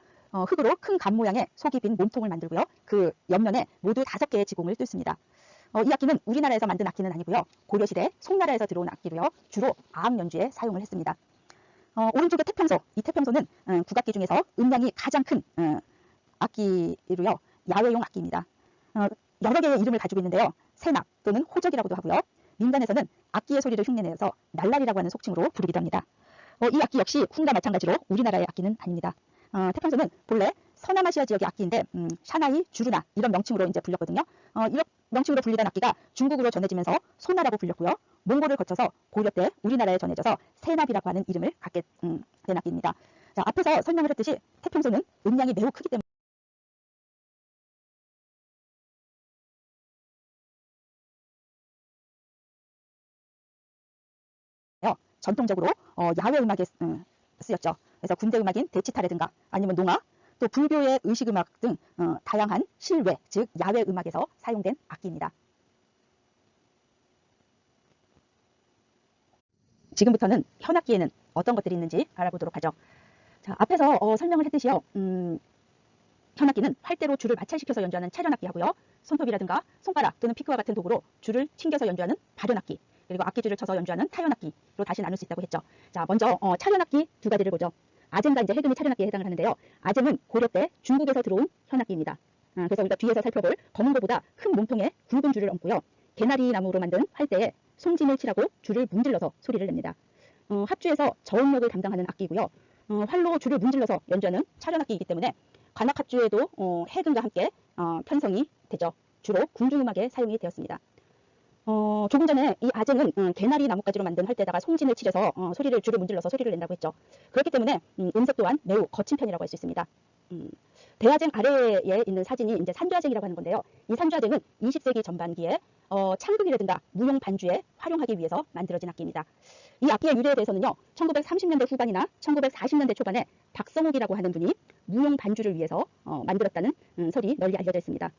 흙으로 큰 감 모양의 속이 빈 몸통을 만들고요. 그 옆면에 모두 5개의 지공을 뚫습니다. 이 악기는 우리나라에서 만든 악기는 아니고요. 고려시대 송나라에서 들어온 악기로요. 주로 아악 연주에 사용을 했습니다. 오른쪽에 태평소, 이 태평소는 국악기 중에서 음량이 가장 큰 악기로요. 야외용 악기입니다. 여러 개의 이름을 가지고 있는데요. 세낙 또는 호적이라고도 하고요. 민간에서는 악기의 소리를 흉내내서 날라리라고 하는 속칭으로 부르기도 합니다. 이 악기 역시 훈과 마찬가지로 우리나라의 악기는 아닙니다. 태평소는 본래 서남아시아 지역의 악기인데 샤나이, 주르나 이런 명칭으로 이제 불렸거든요. 이런 명칭으로 불리던 악기가 중국으로 전해지면서 소나라고 불렸고요. 몽골을 거쳐서 고려 때 우리나라에 전해져서 세납이라고 하는 이름을 갖게 된 악기입니다. 자, 앞에서 설명을 했듯이 태평소는 음량이 매우 크기 때문에 전통적으로 야외 음악에 쓰였죠. 그래서 군대 음악인 대치타라든가 아니면 농악, 또 불교의 의식 음악 등 다양한 실외, 즉 야외 음악에서 사용된 악기입니다. 지금부터는 현악기에는 어떤 것들이 있는지 알아보도록 하죠. 자, 앞에서 설명을 했듯이요. 현악기는 활대로 줄을 마찰시켜서 연주하는 차련악기하고요. 손톱이라든가 손가락 또는 피크와 같은 도구로 줄을 튕겨서 연주하는 발현악기, 그리고 악기줄을 쳐서 연주하는 타현악기로 다시 나눌 수 있다고 했죠. 자, 먼저 차련악기 두 가지를 보죠. 아쟁과 이제 해금이 차련악기에 해당을 하는데요. 아쟁은 고려 때 중국에서 들어온 현악기입니다. 그래서 우리가 뒤에서 살펴볼 검은 거보다 큰 몸통에 굵은 줄을 얹고요. 개나리 나무로 만든 활대에 송진을 칠하고 줄을 문질러서 소리를 냅니다. 합주에서 저음역을 담당하는 악기이고요. 활로 줄을 문질러서 연주하는 차련악기이기 때문에 관악합주에도 해금과 함께 편성이 되죠. 주로 궁중음악에 사용이 되었습니다. 조금 전에 이 아쟁은 개나리 나뭇가지로 만든 활대에다가 송진을 칠해서 줄을 문질러서 소리를 낸다고 했죠. 그렇기 때문에 음색 또한 매우 거친 편이라고 할 수 있습니다. 대아쟁 아래에 있는 사진이 이제 산좌쟁이라고 하는 건데요. 이 산좌쟁은 20세기 전반기에 창극이라든가 무용 반주에 활용하기 위해서 만들어진 악기입니다. 이 악기의 유래에 대해서는요. 1930년대 후반이나 1940년대 초반에 박성욱이라고 하는 분이 무용 반주를 위해서 만들었다는 설이 널리 알려져 있습니다.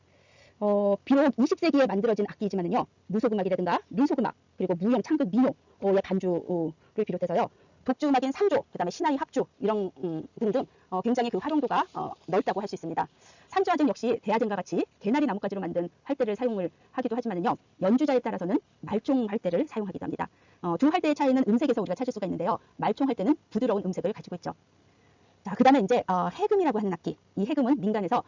비록 20세기에 만들어진 악기이지만은요. 무속음악이라든가 민속음악, 그리고 무용, 창극, 민요의 반주를 비롯해서요. 독주음악인 상조, 그 다음에 신하의 합주 이런 등등 굉장히 그 활용도가 넓다고 할 수 있습니다. 산주아쟁 역시 대아쟁과 같이 개나리 나뭇가지로 만든 활대를 사용을 하기도 하지만은요. 연주자에 따라서는 말총 활대를 사용하기도 합니다. 두 활대의 차이는 음색에서 우리가 찾을 수가 있는데요. 말총 활대는 부드러운 음색을 가지고 있죠. 자, 그 다음에 이제 해금이라고 하는 악기. 이 해금은 민간에서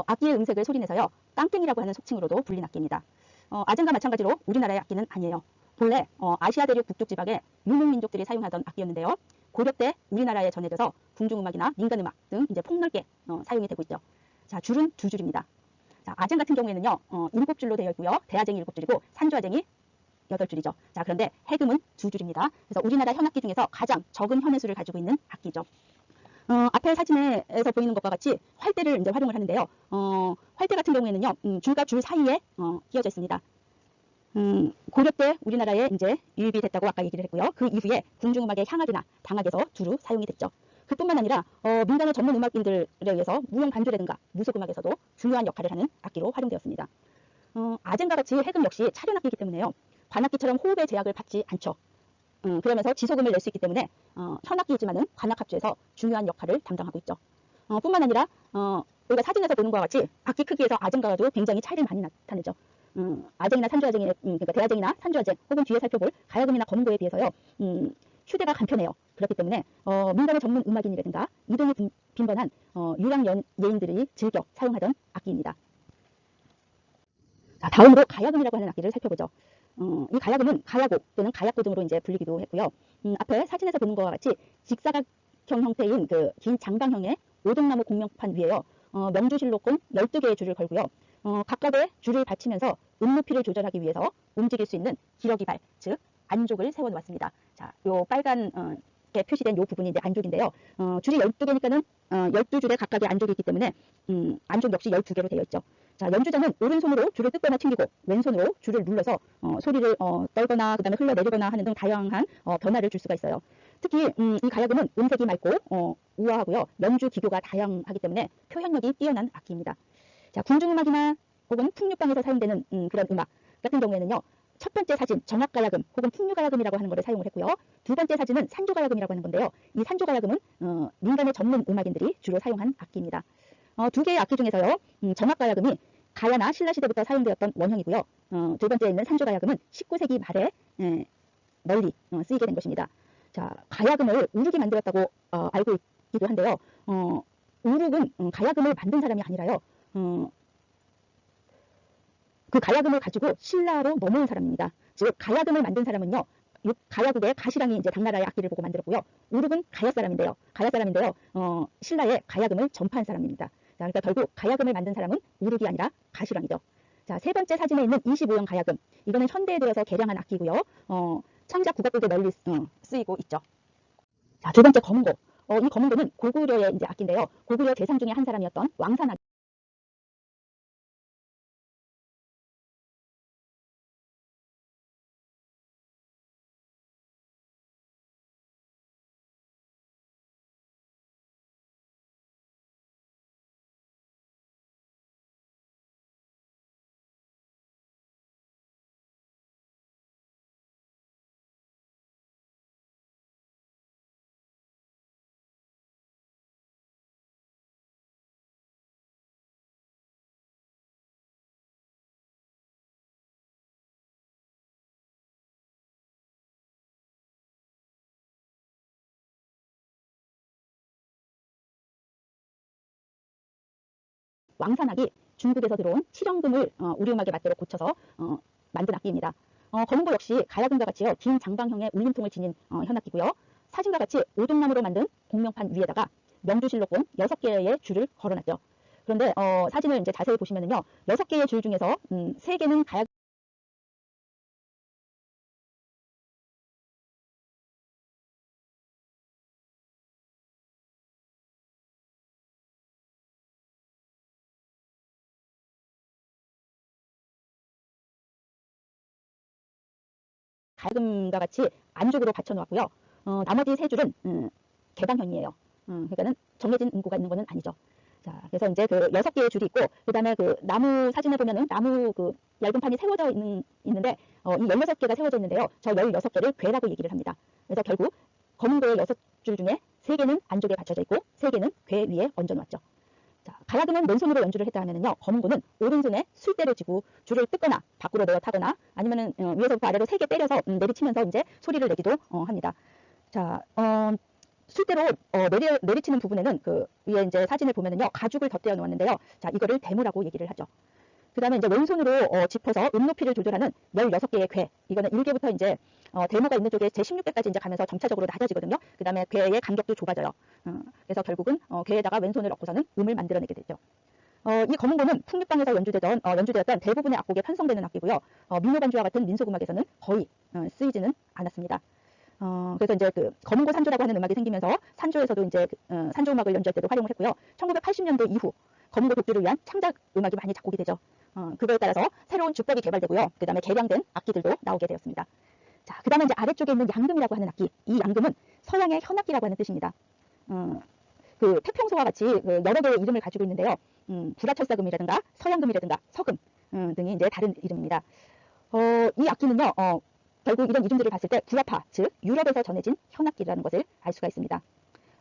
악기의 음색을 소리내서요. 깡땡이라고 하는 속칭으로도 불린 악기입니다. 아쟁과 마찬가지로 우리나라의 악기는 아니에요. 본래 아시아 대륙 북쪽 지방의 유목민족들이 사용하던 악기였는데요. 고려 때 우리나라에 전해져서 궁중음악이나 민간음악 등 이제 폭넓게 사용이 되고 있죠. 자, 줄은 두 줄입니다. 자, 아쟁 같은 경우에는요. 7줄로 되어 있고요. 대아쟁이 7줄이고 산주아쟁이 8줄이죠. 자, 그런데 해금은 두 줄입니다. 그래서 우리나라 현악기 중에서 가장 적은 현해수를 가지고 있는 악기죠. 앞에 사진에서 보이는 것과 같이 활대를 이제 활용을 하는데요. 활대 같은 경우에는요. 줄과 줄 사이에 끼어져 있습니다. 고려 때 우리나라에 이제 유입이 됐다고 아까 얘기를 했고요. 그 이후에 궁중음악의 향악이나 당악에서 두루 사용이 됐죠. 그뿐만 아니라 민간의 전문 음악인들에 의해서 무용 반주라든가 무속음악에서도 중요한 역할을 하는 악기로 활용되었습니다. 아쟁과 같이 해금 역시 차련악기이기 때문에요. 관악기처럼 호흡의 제약을 받지 않죠. 그러면서 지속음을 낼 수 있기 때문에 현악기이지만은 관악합주에서 중요한 역할을 담당하고 있죠. 뿐만 아니라 우리가 사진에서 보는 것과 같이 악기 크기에서 아쟁과도 굉장히 차이를 많이 나타내죠. 아쟁이나 산주아쟁이, 그러니까 대아쟁이나 산주아쟁 혹은 뒤에 살펴볼 가야금이나 건고에 비해서요. 휴대가 간편해요. 그렇기 때문에 민간의 전문 음악인이라든가 이동이 빈번한 유랑 예인들이 즐겨 사용하던 악기입니다. 자, 다음으로 가야금이라고 하는 악기를 살펴보죠. 이 가야금은 가야고 또는 가야고 등으로 이제 불리기도 했고요. 앞에 사진에서 보는 것과 같이 직사각형 형태인 그 긴 장방형의 오동나무 공명판 위에요. 명주실로권 12개의 줄을 걸고요. 각각의 줄을 받치면서 음 높이를 조절하기 위해서 움직일 수 있는 기러기 발, 즉 안족을 세워 놓았습니다. 자, 요 빨간 이렇게 표시된 이 부분이 이제 안쪽인데요. 줄이 12개니까는 12줄에 각각의 안쪽이 있기 때문에 안쪽 역시 12개로 되어 있죠. 자, 연주자는 오른손으로 줄을 뜯거나 튕기고 왼손으로 줄을 눌러서 소리를 떨거나 그다음에 흘러내리거나 하는 등 다양한 변화를 줄 수가 있어요. 특히 이 가야금은 음색이 맑고 우아하고요. 연주 기교가 다양하기 때문에 표현력이 뛰어난 악기입니다. 자, 궁중음악이나 혹은 풍류방에서 사용되는 그런 음악 같은 경우에는요. 첫 번째 사진 정악가야금 혹은 풍류가야금이라고 하는 것을 사용을 했고요. 두 번째 사진은 산조가야금이라고 하는 건데요. 이 산조가야금은 민간의 전문 음악인들이 주로 사용한 악기입니다. 두 개의 악기 중에서요. 정악가야금이 가야나 신라 시대부터 사용되었던 원형이고요. 두 번째에 있는 산조가야금은 19세기 말에 널리 쓰이게 된 것입니다. 자, 가야금을 우룩이 만들었다고 알고 있기도 한데요. 우룩은 가야금을 만든 사람이 아니라요. 그 가야금을 가지고 신라로 넘어온 사람입니다. 즉 가야금을 만든 사람은요. 가야국의 가시랑이 이제 당나라의 악기를 보고 만들었고요. 우룩은 가야 사람인데요. 신라의 가야금을 전파한 사람입니다. 자, 그러니까 결국 가야금을 만든 사람은 우룩이 아니라 가시랑이죠. 자, 세 번째 사진에 있는 25형 가야금. 이거는 현대에 들어서 개량한 악기고요. 창작 국악곡에 널리 쓰이고 있죠. 자, 두 번째 검은고. 이 검은고는 고구려의 이제 악기인데요. 고구려 재상 중에 한 사람이었던 왕산악 왕산악이 중국에서 들어온 칠형금을 우리 음악에 맞도록 고쳐서 만든 악기입니다. 검은고 역시 가야금과 같이요. 긴 장방형의 울림통을 지닌 현악기고요. 사진과 같이 오동나무로 만든 공명판 위에다가 명주실록공 6개의 줄을 걸어놨죠. 그런데 사진을 이제 자세히 보시면은요. 6개의 줄 중에서 3개는 가야금과 같이 안쪽으로 받쳐놓았고요. 나머지 3줄은 개방형이에요. 그러니까는 정해진 음구가 있는 것은 아니죠. 자, 그래서 이제 그 6개의 줄이 있고, 그 다음에 그 나무 사진에 보면은 나무 그 얇은 판이 세워져 있는데, 이 16개가 세워져 있는데요. 저 16개를 괴라고 얘기를 합니다. 그래서 결국 검은고의 6줄 중에 3개는 안쪽에 받쳐져 있고, 3개는 괴 위에 얹어놓았죠. 자, 가야금은 맨손으로 연주를 했다 하면은요, 검은고는 오른손에 술대를 쥐고 줄을 뜯거나 밖으로 내어 타거나 아니면은 위에서부터 아래로 3개 때려서 내리치면서 이제 소리를 내기도 합니다. 자, 술대로 내리치는 부분에는 그 위에 이제 사진을 보면은요 가죽을 덧대어 놓았는데요. 자, 이거를 대무라고 얘기를 하죠. 그 다음에 이제 왼손으로 짚어서 높이를 조절하는 16개의 괴. 이거는 1개부터 이제 대무가 있는 쪽에 제 16개까지 이제 가면서 점차적으로 낮아지거든요. 그 다음에 괴의 간격도 좁아져요. 그래서 결국은 괴에다가 왼손을 얹고서는 음을 만들어내게 되죠. 이 검은고는 풍류방에서 연주되었던 대부분의 악곡에 편성되는 악기고요. 민요반주와 같은 민속음악에서는 거의 쓰이지는 않았습니다. 그래서 이제 그 검은고 산조라고 하는 음악이 생기면서 산조에서도 이제 산조 음악을 연주할 때도 활용을 했고요. 1980년대 이후 검은고 독주를 위한 창작 음악이 많이 작곡이 되죠. 그거에 따라서 새로운 주법이 개발되고요. 그 다음에 개량된 악기들도 나오게 되었습니다. 자, 그 다음에 이제 아래쪽에 있는 양금이라고 하는 악기. 이 양금은 서양의 현악기라고 하는 뜻입니다. 그 태평소와 같이 그 여러 개의 이름을 가지고 있는데요. 불화철사금이라든가 서양금이라든가 서금 등이 이제 다른 이름입니다. 이 악기는요. 결국 이런 이름들을 봤을 때 구라파, 즉 유럽에서 전해진 현악기라는 것을 알 수가 있습니다.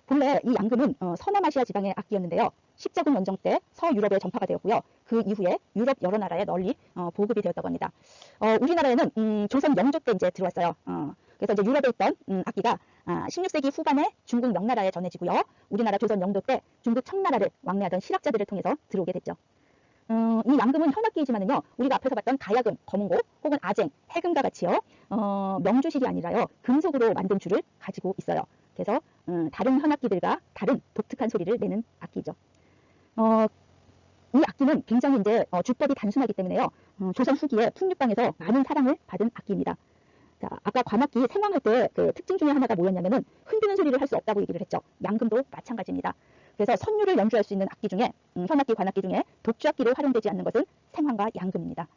본래 이 양금은 서남아시아 지방의 악기였는데요. 십자군 원정 때 서유럽에 전파가 되었고요. 그 이후에 유럽 여러 나라에 널리 보급이 되었다고 합니다. 우리나라에는 조선 영조 때 이제 들어왔어요. 그래서 이제 유럽에 있던 악기가 16세기 후반에 중국 명나라에 전해지고요. 우리나라 조선 영조 때 중국 청나라를 왕래하던 실학자들을 통해서 들어오게 됐죠. 이 양금은 현악기이지만은요, 우리가 앞에서 봤던 가야금, 검은고, 혹은 아쟁, 해금과 같이요, 명주실이 아니라요, 금속으로 만든 줄을 가지고 있어요. 그래서 다른 현악기들과 다른 독특한 소리를 내는 악기죠. 이 악기는 굉장히 이제 주법이 단순하기 때문에요, 조선 후기에 풍류방에서 많은 사랑을 받은 악기입니다. 자, 아까 관악기 생황할 때 그 특징 중에 하나가 뭐였냐면은 흔드는 소리를 할 수 없다고 얘기를 했죠. 양금도 마찬가지입니다. 그래서 선율을 연주할 수 있는 악기 중에 현악기, 관악기 중에 독주악기로 활용되지 않는 것은 생황과 양금입니다.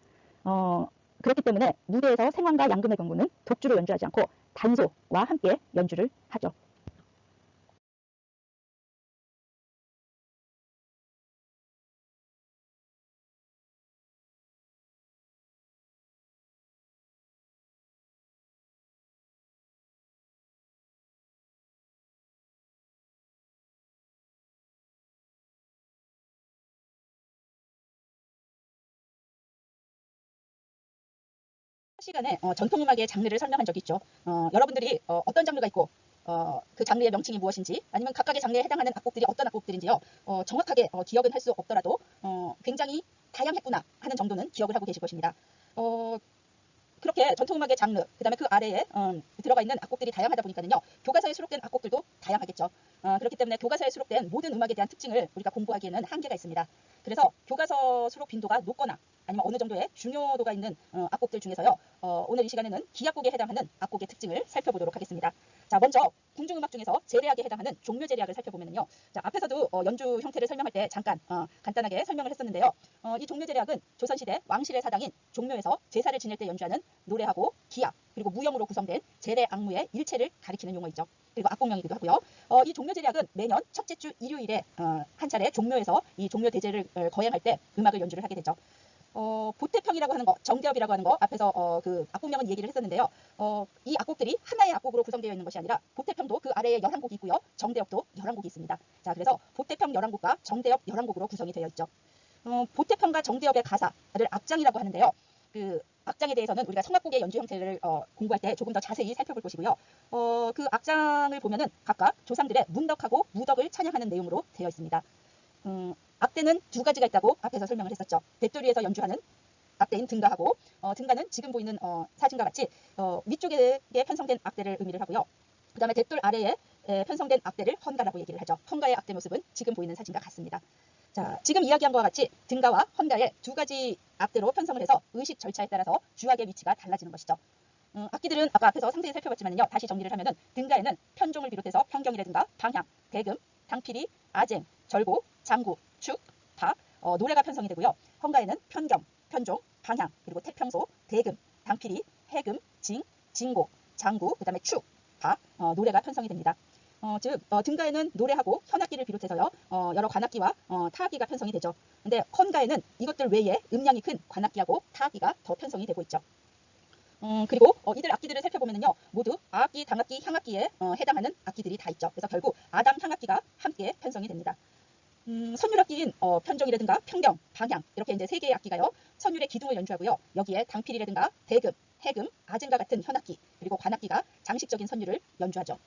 그렇기 때문에 무대에서 생황과 양금의 경우는 독주로 연주하지 않고 단소와 함께 연주를 하죠. 시간에 전통음악의 장르를 설명한 적이 있죠. 여러분들이 어떤 장르가 있고 그 장르의 명칭이 무엇인지 아니면 각각의 장르에 해당하는 악곡들이 어떤 악곡들인지요. 정확하게 기억은 할 수 없더라도 굉장히 다양했구나 하는 정도는 기억을 하고 계실 것입니다. 그렇게 전통음악의 장르, 그 다음에 그 아래에 들어가 있는 악곡들이 다양하다 보니까는요, 교과서에 수록된 악곡들도 다양하겠죠. 그렇기 때문에 교과서에 수록된 모든 음악에 대한 특징을 우리가 공부하기에는 한계가 있습니다. 그래서 교과서 수록 빈도가 높거나 아니면 어느 정도의 중요도가 있는 악곡들 중에서요, 오늘 이 시간에는 기악곡에 해당하는 악곡의 특징을 살펴보도록 하겠습니다. 자, 먼저 궁중음악 중에서 제례악에 해당하는 종묘제례악을 살펴보면요, 자, 앞에서도 연주 형태를 설명할 때 잠깐 간단하게 설명을 했었는데요. 이 종묘제례악은 조선시대 왕실의 사당인 종묘에서 제사를 지낼 때 연주하는 노래하고 기악 그리고 무용으로 구성된 제례 악무의 일체를 가리키는 용어이죠. 그리고 악곡명이기도 하고요. 이 종묘제례악은 매년 첫째 주 일요일에 한 차례 종묘에서 이 종묘 대제를 거행할 때 음악을 연주를 하게 되죠. 보태평이라고 하는 거, 정대업이라고 하는 거 앞에서 그 악곡명은 얘기를 했었는데요. 이 악곡들이 하나의 악곡으로 구성되어 있는 것이 아니라 보태평도 그 아래에 11곡이 있고요. 정대업도 11곡이 있습니다. 자, 그래서 보태평 11곡과 정대업 11곡으로 구성이 되어 있죠. 보태평과 정대업의 가사를 악장이라고 하는데요. 그 악장에 대해서는 우리가 성악곡의 연주 형태를 공부할 때 조금 더 자세히 살펴볼 것이고요. 그 악장을 보면은 각각 조상들의 문덕하고 무덕을 찬양하는 내용으로 되어 있습니다. 악대는 두 가지가 있다고 앞에서 설명을 했었죠. 대돌이에서 연주하는 악대인 등가하고 등가는 지금 보이는 사진과 같이 위쪽에 편성된 악대를 의미를 하고요. 그 다음에 대돌 아래에 편성된 악대를 헌가라고 얘기를 하죠. 헌가의 악대 모습은 지금 보이는 사진과 같습니다. 자, 지금 이야기한 것과 같이 등가와 헌가의 두 가지 악대로 편성을 해서 의식 절차에 따라서 주악의 위치가 달라지는 것이죠. 악기들은 아까 앞에서 상세히 살펴봤지만요. 다시 정리를 하면은 등가에는 편종을 비롯해서 편경이라든가 방향, 대금, 당피리, 아쟁, 절고, 장구, 축, 파, 노래가 편성이 되고요. 헌가에는 편경, 편종, 방향, 그리고 태평소, 대금, 당피리, 해금, 징, 징고, 장구, 그 다음에 축, 파, 노래가 편성이 됩니다. 즉 등가에는 노래하고 현악기를 비롯해서요 여러 관악기와 타악기가 편성이 되죠. 근데 헌가에는 이것들 외에 음량이 큰 관악기하고 타악기가 더 편성이 되고 있죠. 그리고 이들 악기들을 살펴보면요 모두 아악기, 당악기, 향악기에 해당하는 악기들이 다 있죠. 그래서 결국 아당, 향악기가 함께 편성이 됩니다. 선율악기인 편종이라든가 편경, 방향 이렇게 이제 세 개의 악기가요 선율의 기둥을 연주하고요. 여기에 당필이라든가 대금, 해금, 아쟁과 같은 현악기 그리고 관악기가 장식적인 선율을 연주하죠.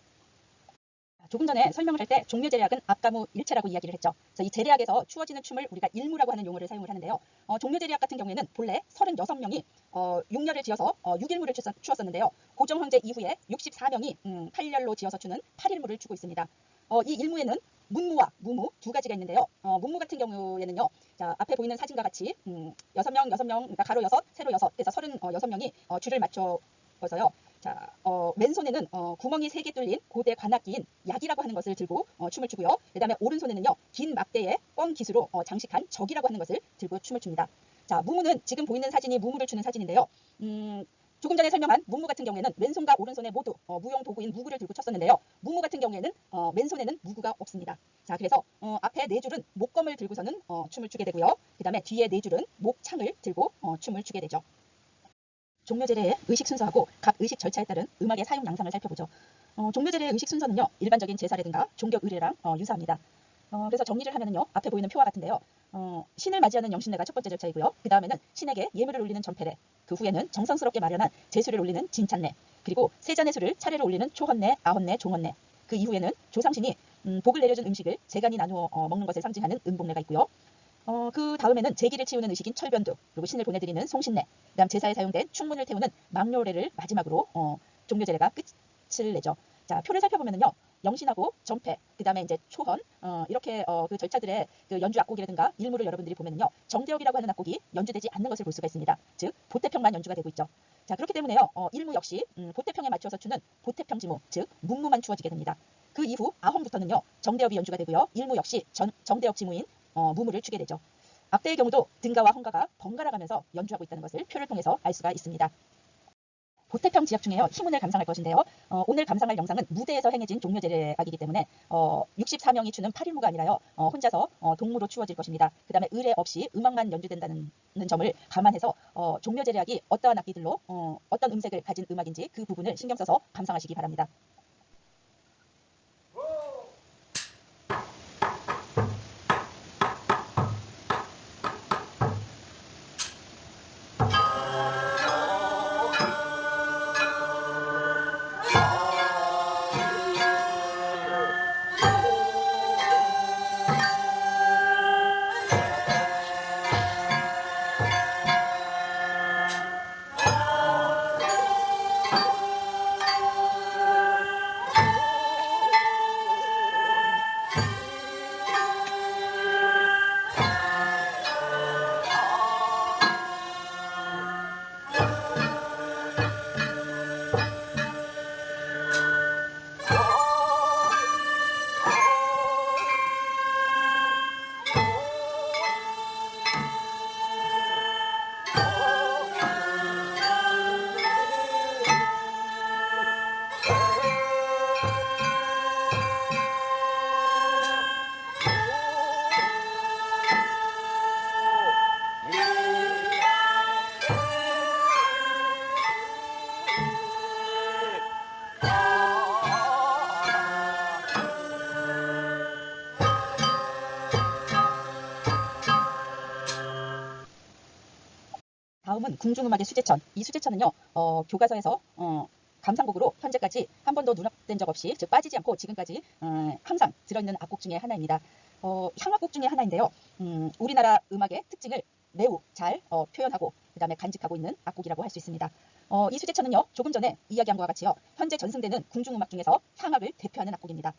조금 전에 설명을 할 때 종묘제례악은 앞가무 일체라고 이야기를 했죠. 그래서 이 제례악에서 추어지는 춤을 우리가 일무라고 하는 용어를 사용을 하는데요. 종묘제례악 같은 경우에는 본래 36명이 6렬을 지어서 6일무를 추었었는데요. 고종 황제 이후에 64명이 8렬로 지어서 추는 8일무를 추고 있습니다. 이 일무에는 문무와 무무 두 가지가 있는데요. 문무 같은 경우에는요. 자, 앞에 보이는 사진과 같이 6명, 그러니까 가로 6, 세로 6, 그래서 36명이 줄을 맞춰서요. 자, 왼손에는 구멍이 3개 뚫린 고대 관악기인 약이라고 하는 것을 들고 춤을 추고요. 그 다음에 오른손에는요. 긴 막대에 뻥 기수로 장식한 적이라고 하는 것을 들고 춤을 춥니다. 자, 무무는 지금 보이는 사진이 무무를 추는 사진인데요. 조금 전에 설명한 무무 같은 경우에는 왼손과 오른손에 모두 무용 도구인 무구를 들고 쳤었는데요. 무무 같은 경우에는 왼손에는 무구가 없습니다. 자, 그래서 앞에 4줄은 목검을 들고서는 춤을 추게 되고요. 그 다음에 뒤에 4줄은 목창을 들고 춤을 추게 되죠. 종묘제례의 의식 순서하고 각 의식 절차에 따른 음악의 사용 양상을 살펴보죠. 종묘제례의 의식 순서는요. 일반적인 제사라든가 종교 의례랑 유사합니다. 그래서 정리를 하면은요. 앞에 보이는 표와 같은데요. 신을 맞이하는 영신례가 첫 번째 절차이고요. 그 다음에는 신에게 예물을 올리는 전패례, 그 후에는 정성스럽게 마련한 제수를 올리는 진찬례, 그리고 세 잔의 술을 차례로 올리는 초헌례, 아헌례, 종헌례, 그 이후에는 조상신이 복을 내려준 음식을 재간이 나누어 먹는 것을 상징하는 음복례가 있고요. 그 다음에는 제기를 치우는 의식인 철변두, 그리고 신을 보내드리는 송신례, 그 다음 제사에 사용된 충문을 태우는 망료례를 마지막으로 종묘제례가 끝을 내죠. 자, 표를 살펴보면은요. 영신하고 전패, 그 다음에 이제 초헌, 이렇게 그 절차들의 그 연주 악곡이라든가 일무를 여러분들이 보면요, 정대역이라고 하는 악곡이 연주되지 않는 것을 볼 수가 있습니다. 즉 보태평만 연주가 되고 있죠. 자, 그렇기 때문에요, 일무 역시 보태평에 맞춰서 추는 보태평지무, 즉 문무만 추어지게 됩니다. 그 이후 아헌부터는요, 정대역이 연주가 되고요, 일무 역시 정대역 지무인 무무를 추게 되죠. 악대의 경우도 등가와 헌가가 번갈아 가면서 연주하고 있다는 것을 표를 통해서 알 수가 있습니다. 보태평 지역 중에요, 희문을 감상할 것인데요. 오늘 감상할 영상은 무대에서 행해진 종묘제례악이기 때문에 64명이 추는 8일무가 아니라요, 혼자서 동무로 추어질 것입니다. 그 다음에 의례 없이 음악만 연주된다는 점을 감안해서 종묘제례악이 어떠한 악기들로 어떤 음색을 가진 음악인지 그 부분을 신경 써서 감상하시기 바랍니다. 다음은 궁중음악의 수제천. 이 수제천은요, 교과서에서 감상곡으로 현재까지 한 번도 누락된 적 없이, 즉 빠지지 않고 지금까지 항상 들어있는 악곡 중에 하나입니다. 향악곡 중에 하나인데요. 우리나라 음악의 특징을 매우 잘 표현하고 그 다음에 간직하고 있는 악곡이라고 할 수 있습니다. 이 수제천은요, 조금 전에 이야기한 것과 같이요, 현재 전승되는 궁중음악 중에서 향악을 대표하는 악곡입니다.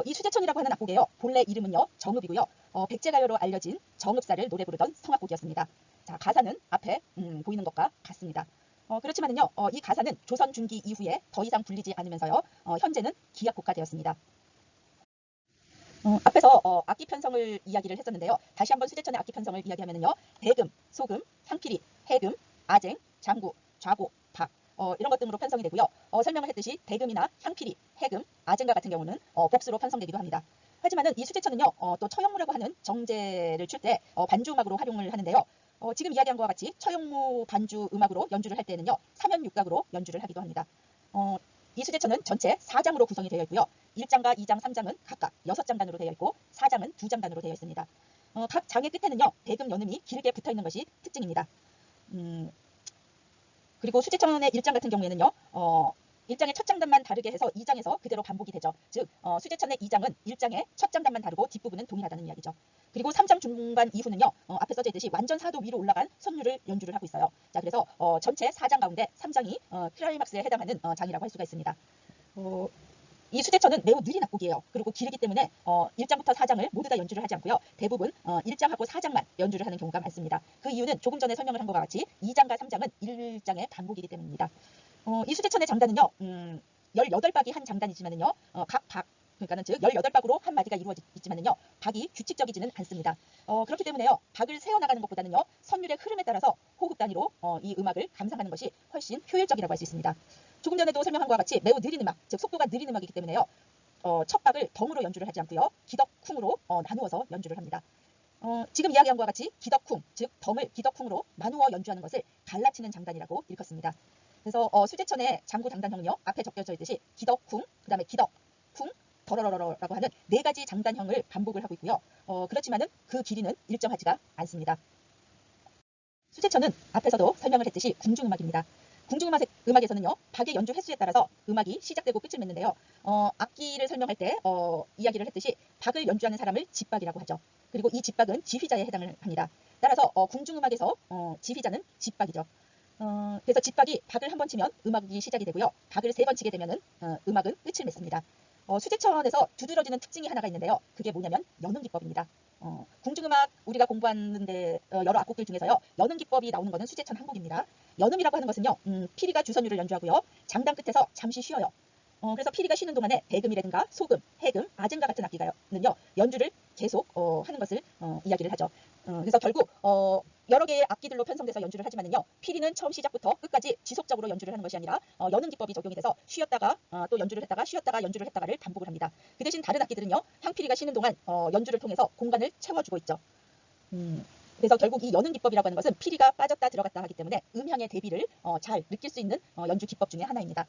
이 수제천이라고 하는 악곡이에요. 본래 이름은요, 정읍이고요. 백제가요로 알려진 정읍사를 노래 부르던 성악곡이었습니다. 자, 가사는 앞에 보이는 것과 같습니다. 그렇지만은요, 이 가사는 조선 중기 이후에 더 이상 불리지 않으면서요, 현재는 기악곡화되었습니다. 앞에서 악기 편성을 이야기를 했었는데요. 다시 한번 수제천의 악기 편성을 이야기하면은요, 대금, 소금, 향피리, 해금, 아쟁, 장구, 좌고, 박, 이런 것 등으로 편성이 되고요. 설명을 했듯이 대금이나 향피리, 해금, 아쟁과 같은 경우는 복수로 편성되기도 합니다. 하지만은 이 수제천은요, 또 처형무라고 하는 정제를 출 때 반주 음악으로 활용을 하는데요. 지금 이야기한 것과 같이 처형무 반주 음악으로 연주를 할 때는요, 삼연육각으로 연주를 하기도 합니다. 이 수제천은 전체 4장으로 구성이 되어 있고요. 1장과 2장, 3장은 각각 6장단으로 되어 있고 4장은 2장단으로 되어 있습니다. 각 장의 끝에는요, 대금 연음이 길게 붙어 있는 것이 특징입니다. 그리고 수제천의 1장 같은 경우에는요, 1장의 첫 장단만 다르게 해서 2장에서 그대로 반복이 되죠. 즉 수제천의 2장은 1장의 첫 장단만 다르고 뒷부분은 동일하다는 이야기죠. 그리고 3장 중반 이후는요, 앞에 써져 있듯이 완전 4도 위로 올라간 선율을 연주를 하고 있어요. 자, 그래서 전체 4장 가운데 3장이 클라이막스에 해당하는 장이라고 할 수가 있습니다. 이 수제천은 매우 느린 악곡이에요. 그리고 길기 때문에 1장부터 4장을 모두 다 연주를 하지 않고요. 대부분 1장하고 4장만 연주를 하는 경우가 많습니다. 그 이유는 조금 전에 설명을 한 것과 같이 2장과 3장은 1장의 반복이기 때문입니다. 이 수제천의 장단은요, 18박이 한 장단이지만은요, 각 박, 그러니까는 즉 18박으로 한 마디가 이루어지지만은요, 박이 규칙적이지는 않습니다. 그렇기 때문에요, 박을 세워나가는 것보다는요, 선율의 흐름에 따라서 호흡 단위로 이 음악을 감상하는 것이 훨씬 효율적이라고 할 수 있습니다. 조금 전에도 설명한 것과 같이 매우 느린 음악, 즉 속도가 느린 음악이기 때문에요, 첫 박을 덩으로 연주를 하지 않고요, 기덕쿵으로 나누어서 연주를 합니다. 지금 이야기한 것과 같이 기덕쿵, 즉 덩을 기덕쿵으로 나누어 연주하는 것을 갈라치는 장단이라고 일컫습니다. 그래서 수제천의 장구 장단형은요, 앞에 적혀져 있듯이 기덕쿵, 그 다음에 기덕쿵, 더러러러라고 하는 4가지 장단형을 반복을 하고 있고요. 그렇지만은 그 길이는 일정하지가 않습니다. 수제천은 앞에서도 설명을 했듯이 궁중음악입니다. 궁중음악에서는요, 박의 연주 횟수에 따라서 음악이 시작되고 끝을 맺는데요. 악기를 설명할 때 이야기를 했듯이 박을 연주하는 사람을 집박이라고 하죠. 그리고 이 집박은 지휘자에 해당을 합니다. 따라서 궁중음악에서 지휘자는 집박이죠. 그래서 집박이 박을 한 번 치면 음악이 시작이 되고요. 박을 3번 치게 되면은 음악은 끝을 맺습니다. 수제천에서 두드러지는 특징이 하나가 있는데요. 그게 뭐냐면 여는 기법입니다. 궁중음악 우리가 공부하는데 여러 악곡들 중에서요. 여는 기법이 나오는 것은 수제천 한 곡입니다. 여음이라고 하는 것은요. 피리가 주선율을 연주하고요. 장단 끝에서 잠시 쉬어요. 그래서 피리가 쉬는 동안에 대금이라든가 소금, 해금, 아쟁과 같은 악기가는요. 연주를 계속 하는 것을 이야기를 하죠. 그래서 결국 여러 개의 악기들로 편성돼서 연주를 하지만은요. 피리는 처음 시작부터 끝까지 지속적으로 연주를 하는 것이 아니라 여는 기법이 적용이 돼서 쉬었다가 또 연주를 했다가 쉬었다가 연주를 했다가를 반복을 합니다. 그 대신 다른 악기들은요. 향피리가 쉬는 동안 연주를 통해서 공간을 채워주고 있죠. 그래서 결국 이 여는 기법이라고 하는 것은 피리가 빠졌다 들어갔다 하기 때문에 음향의 대비를 잘 느낄 수 있는 연주 기법 중에 하나입니다.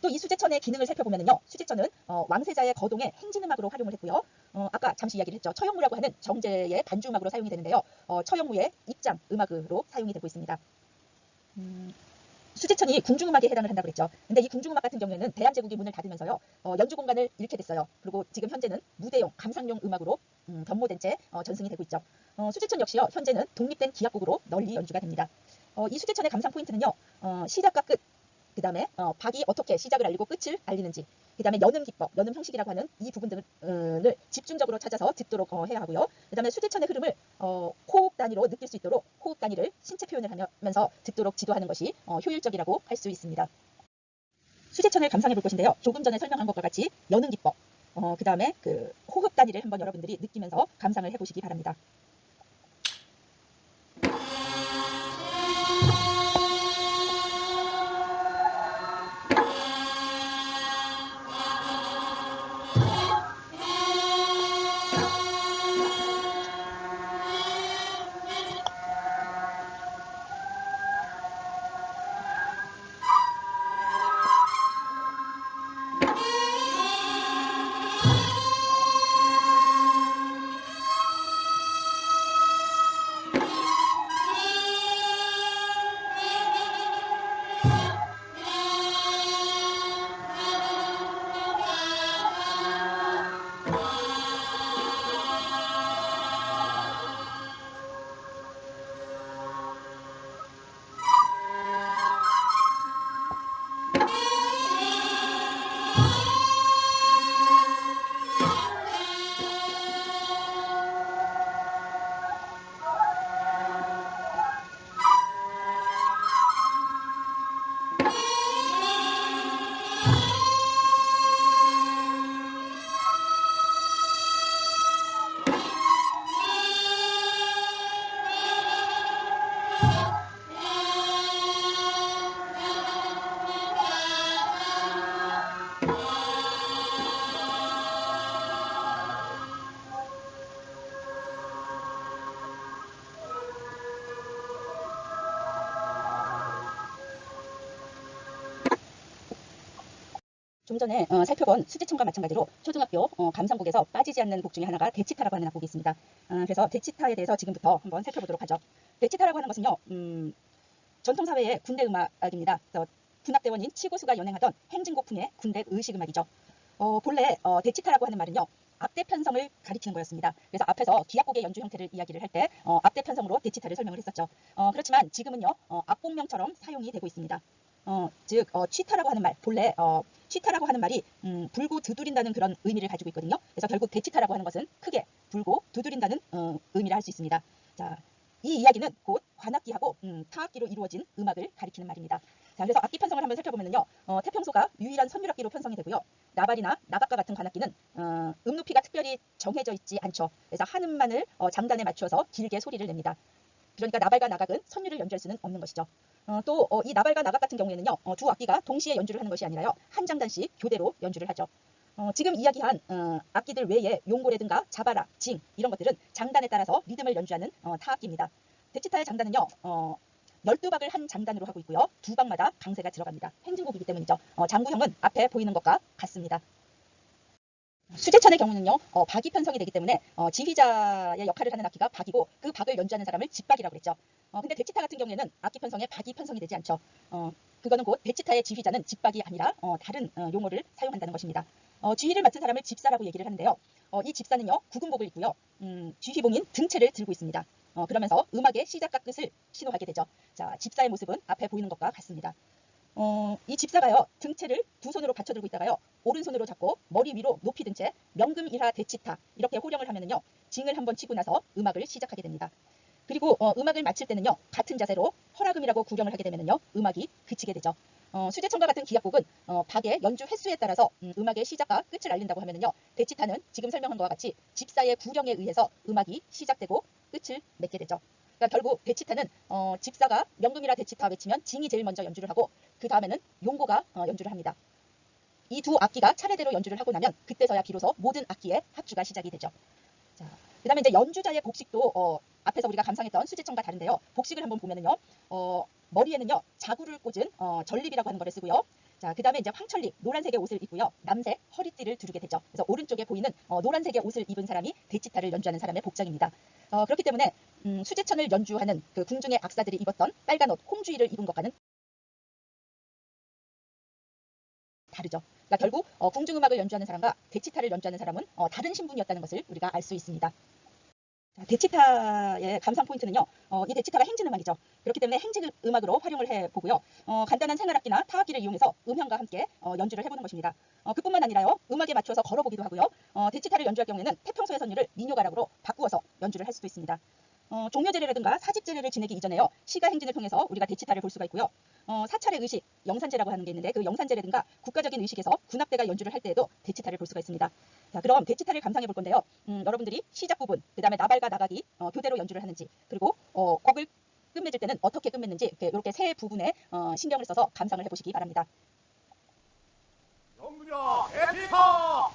또 이 수제천의 기능을 살펴보면요. 수제천은 왕세자의 거동의 행진음악으로 활용을 했고요. 아까 잠시 이야기를 했죠. 처형무라고 하는 정제의 반주음악으로 사용이 되는데요. 처형무의 입장 음악으로 사용이 되고 있습니다. 수제천이 궁중음악에 해당을 한다고 그랬죠. 근데 이 궁중음악 같은 경우에는 대한제국이 문을 닫으면서요. 연주 공간을 잃게 됐어요. 그리고 지금 현재는 무대용, 감상용 음악으로 변모된 채 전승이 되고 있죠. 수제천 역시요. 현재는 독립된 기악곡으로 널리 연주가 됩니다. 이 수제천의 감상 포인트는요. 시작과 끝, 그 다음에 박이 어떻게 시작을 알리고 끝을 알리는지, 그 다음에 여는 기법, 여는 형식이라고 하는 이 부분들을 집중적으로 찾아서 듣도록 해야 하고요. 그 다음에 수제천의 흐름을 호흡 단위로 느낄 수 있도록 호흡 단위를 신체 표현을 하면서 듣도록 지도하는 것이 효율적이라고 할 수 있습니다. 수제천을 감상해 볼 것인데요. 조금 전에 설명한 것과 같이 여는 기법, 그 다음에 그 호흡 단위를 한번 여러분들이 느끼면서 감상을 해보시기 바랍니다. 좀 전에 살펴본 수제천과 마찬가지로 초등학교 감상곡에서 빠지지 않는 곡 중에 하나가 대치타라고 하는 악곡이 있습니다. 그래서 대치타에 대해서 지금부터 한번 살펴보도록 하죠. 대치타라고 하는 것은요. 전통사회의 군대 음악입니다. 그래서 군악대원인 치고수가 연행하던 행진곡풍의 군대 의식음악이죠. 본래 대치타라고 하는 말은요. 악대 편성을 가리키는 거였습니다. 그래서 앞에서 기악곡의 연주 형태를 이야기를 할 때 악대 편성으로 대치타를 설명을 했었죠. 그렇지만 지금은요. 악곡명처럼 사용이 되고 있습니다. 즉 취타라고 하는 말, 본래 취타라고 하는 말이 불고 두드린다는 그런 의미를 가지고 있거든요. 그래서 결국 대치타라고 하는 것은 크게 불고 두드린다는 의미를 할 수 있습니다. 자, 이 이야기는 곧 관악기하고 타악기로 이루어진 음악을 가리키는 말입니다. 자, 그래서 악기 편성을 한번 살펴보면요. 태평소가 유일한 선율악기로 편성이 되고요. 나발이나 나각과 같은 관악기는 높이가 특별히 정해져 있지 않죠. 그래서 한 음만을 장단에 맞추어서 길게 소리를 냅니다. 그러니까 나발과 나각은 선율을 연주할 수는 없는 것이죠. 또 이 나발과 나각 같은 경우에는요. 두 악기가 동시에 연주를 하는 것이 아니라요. 한 장단씩 교대로 연주를 하죠. 지금 이야기한 악기들 외에 용고래든가 자바라, 징 이런 것들은 장단에 따라서 리듬을 연주하는 타악기입니다. 대치타의 장단은요. 12박을 한 장단으로 하고 있고요. 두 박마다 강세가 들어갑니다. 행진곡이기 때문이죠. 장구형은 앞에 보이는 것과 같습니다. 수제천의 경우는요. 박이 편성이 되기 때문에 지휘자의 역할을 하는 악기가 박이고 그 박을 연주하는 사람을 집박이라고 그랬죠. 근데 대치타 같은 경우에는 악기 편성에 박이 편성이 되지 않죠. 그거는 곧 대치타의 지휘자는 집박이 아니라 다른 용어를 사용한다는 것입니다. 지휘를 맡은 사람을 집사라고 얘기를 하는데요. 이 집사는요. 구군복을 입고요. 지휘봉인 등채를 들고 있습니다. 그러면서 음악의 시작과 끝을 신호하게 되죠. 자, 집사의 모습은 앞에 보이는 것과 같습니다. 이 집사가요, 등채를 두 손으로 받쳐들고 있다가요, 오른손으로 잡고 머리 위로 높이 든 채 명금이라 대치타 이렇게 호령을 하면은요, 징을 한번 치고 나서 음악을 시작하게 됩니다. 그리고 음악을 마칠 때는요, 같은 자세로 허라금이라고 구령을 하게 되면은요, 음악이 그치게 되죠. 수제청과 같은 기악곡은 박의 연주 횟수에 따라서 음악의 시작과 끝을 알린다고 하면은요, 대치타는 지금 설명한 것과 같이 집사의 구령에 의해서 음악이 시작되고 끝을 맺게 되죠. 그러니까 결국 대치타는 집사가 명금이라 대치타 외치면 징이 제일 먼저 연주를 하고 그 다음에는 용고가 연주를 합니다. 이 두 악기가 차례대로 연주를 하고 나면 그때서야 비로소 모든 악기의 합주가 시작이 되죠. 자, 그다음에 이제 연주자의 복식도 앞에서 우리가 감상했던 수제청과 다른데요. 복식을 한번 보면은요, 머리에는요 자구를 꽂은 전립이라고 하는 거를 쓰고요. 자, 그다음에 이제 황철립 노란색의 옷을 입고요, 남색 허리띠를 두르게 되죠. 그래서 오른쪽에 보이는 노란색의 옷을 입은 사람이 대치타를 연주하는 사람의 복장입니다. 그렇기 때문에 수제청을 연주하는 그 궁중의 악사들이 입었던 빨간 옷 홍주의를 입은 것과는 다르죠. 그러니까 결국 궁중음악을 연주하는 사람과 대치타를 연주하는 사람은 다른 신분이었다는 것을 우리가 알 수 있습니다. 자, 대치타의 감상 포인트는요, 이 대치타가 행진 음악이죠. 그렇기 때문에 행진 음악으로 활용을 해보고요. 간단한 생활악기나 타악기를 이용해서 음향과 함께 연주를 해보는 것입니다. 그뿐만 아니라요, 음악에 맞춰서 걸어보기도 하고요. 대치타를 연주할 경우에는 태평소의 선율을 민요가락으로 바꾸어서 연주를 할 수도 있습니다. 종묘제례라든가 사직제례를 지내기 이전에요, 시가 행진을 통해서 우리가 대치타를 볼 수가 있고요. 사찰의 의식, 영산제라고 하는 게 있는데 그 영산제례든가 국가적인 의식에서 군악대가 연주를 할 때에도 대치타를 볼 수가 있습니다. 자, 그럼 대치타를 감상해 볼 건데요. 여러분들이 시작 부분, 그 다음에 나발과 나각이 교대로 연주를 하는지, 그리고 곡을 끝맺을 때는 어떻게 끝맺는지 이렇게 세 부분에 신경을 써서 감상을 해보시기 바랍니다. 영문야 에피카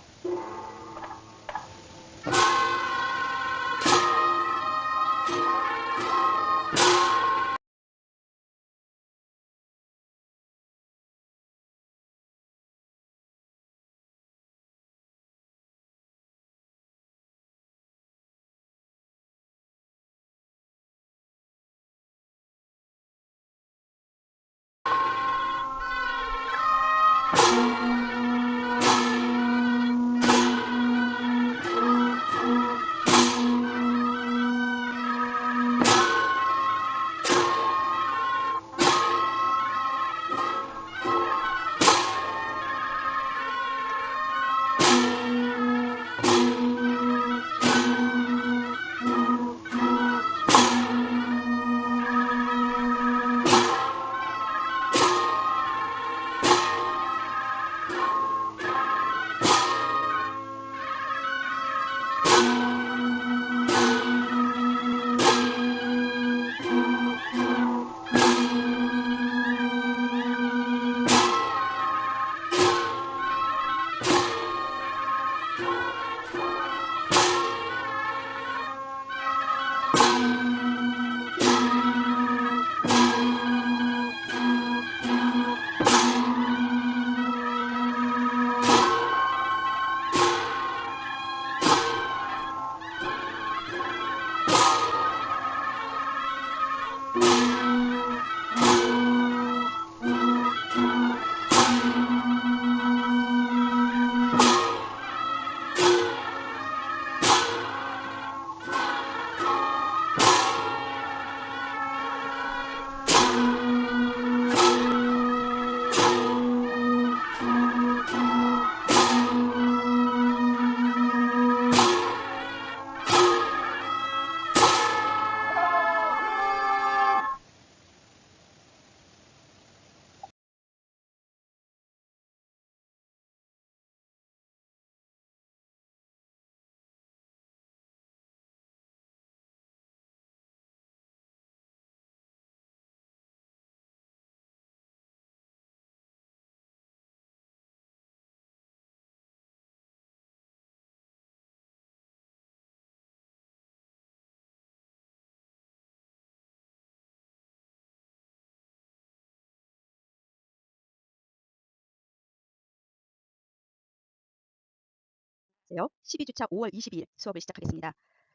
안녕하세요. 12주차 5월 22일 수업을 시작하겠습니다.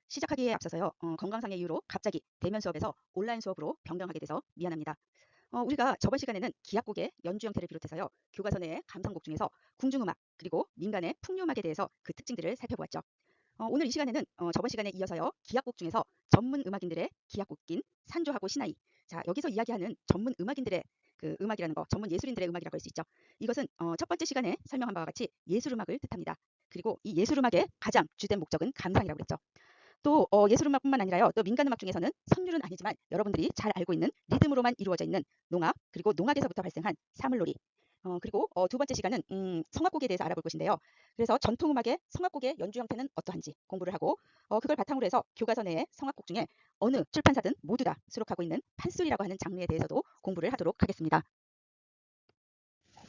시작하기에 앞서서요, 건강상의 이유로 갑자기 대면 수업에서 온라인 수업으로 변경하게 돼서 미안합니다. 우리가 저번 시간에는 기악곡의 연주 형태를 비롯해서요, 교과서 내의 감상곡 중에서 궁중음악 그리고 민간의 풍류음악에 대해서 그 특징들을 살펴보았죠. 오늘 이 시간에는 저번 시간에 이어서요, 기악곡 중에서 전문 음악인들의 기악곡인 산조하고 신하이, 자, 여기서 이야기하는 전문 음악인들의 그 음악이라는 거, 전문 예술인들의 음악이라고 할 수 있죠. 이것은 첫 번째 시간에 설명한 바와 같이 예술음악을 뜻합니다. 그리고 이 예술음악의 가장 주된 목적은 감상이라고 했죠. 또 예술음악뿐만 아니라요. 또 민간음악 중에서는 선율은 아니지만 여러분들이 잘 알고 있는 리듬으로만 이루어져 있는 농악, 그리고 농악에서부터 발생한 사물놀이, 그리고 두 번째 시간은 성악곡에 대해서 알아볼 것인데요. 그래서 전통음악의 성악곡의 연주 형태는 어떠한지 공부를 하고 그걸 바탕으로 해서 교과서 내의 성악곡 중에 어느 출판사든 모두 다 수록하고 있는 판소리라고 하는 장르에 대해서도 공부를 하도록 하겠습니다.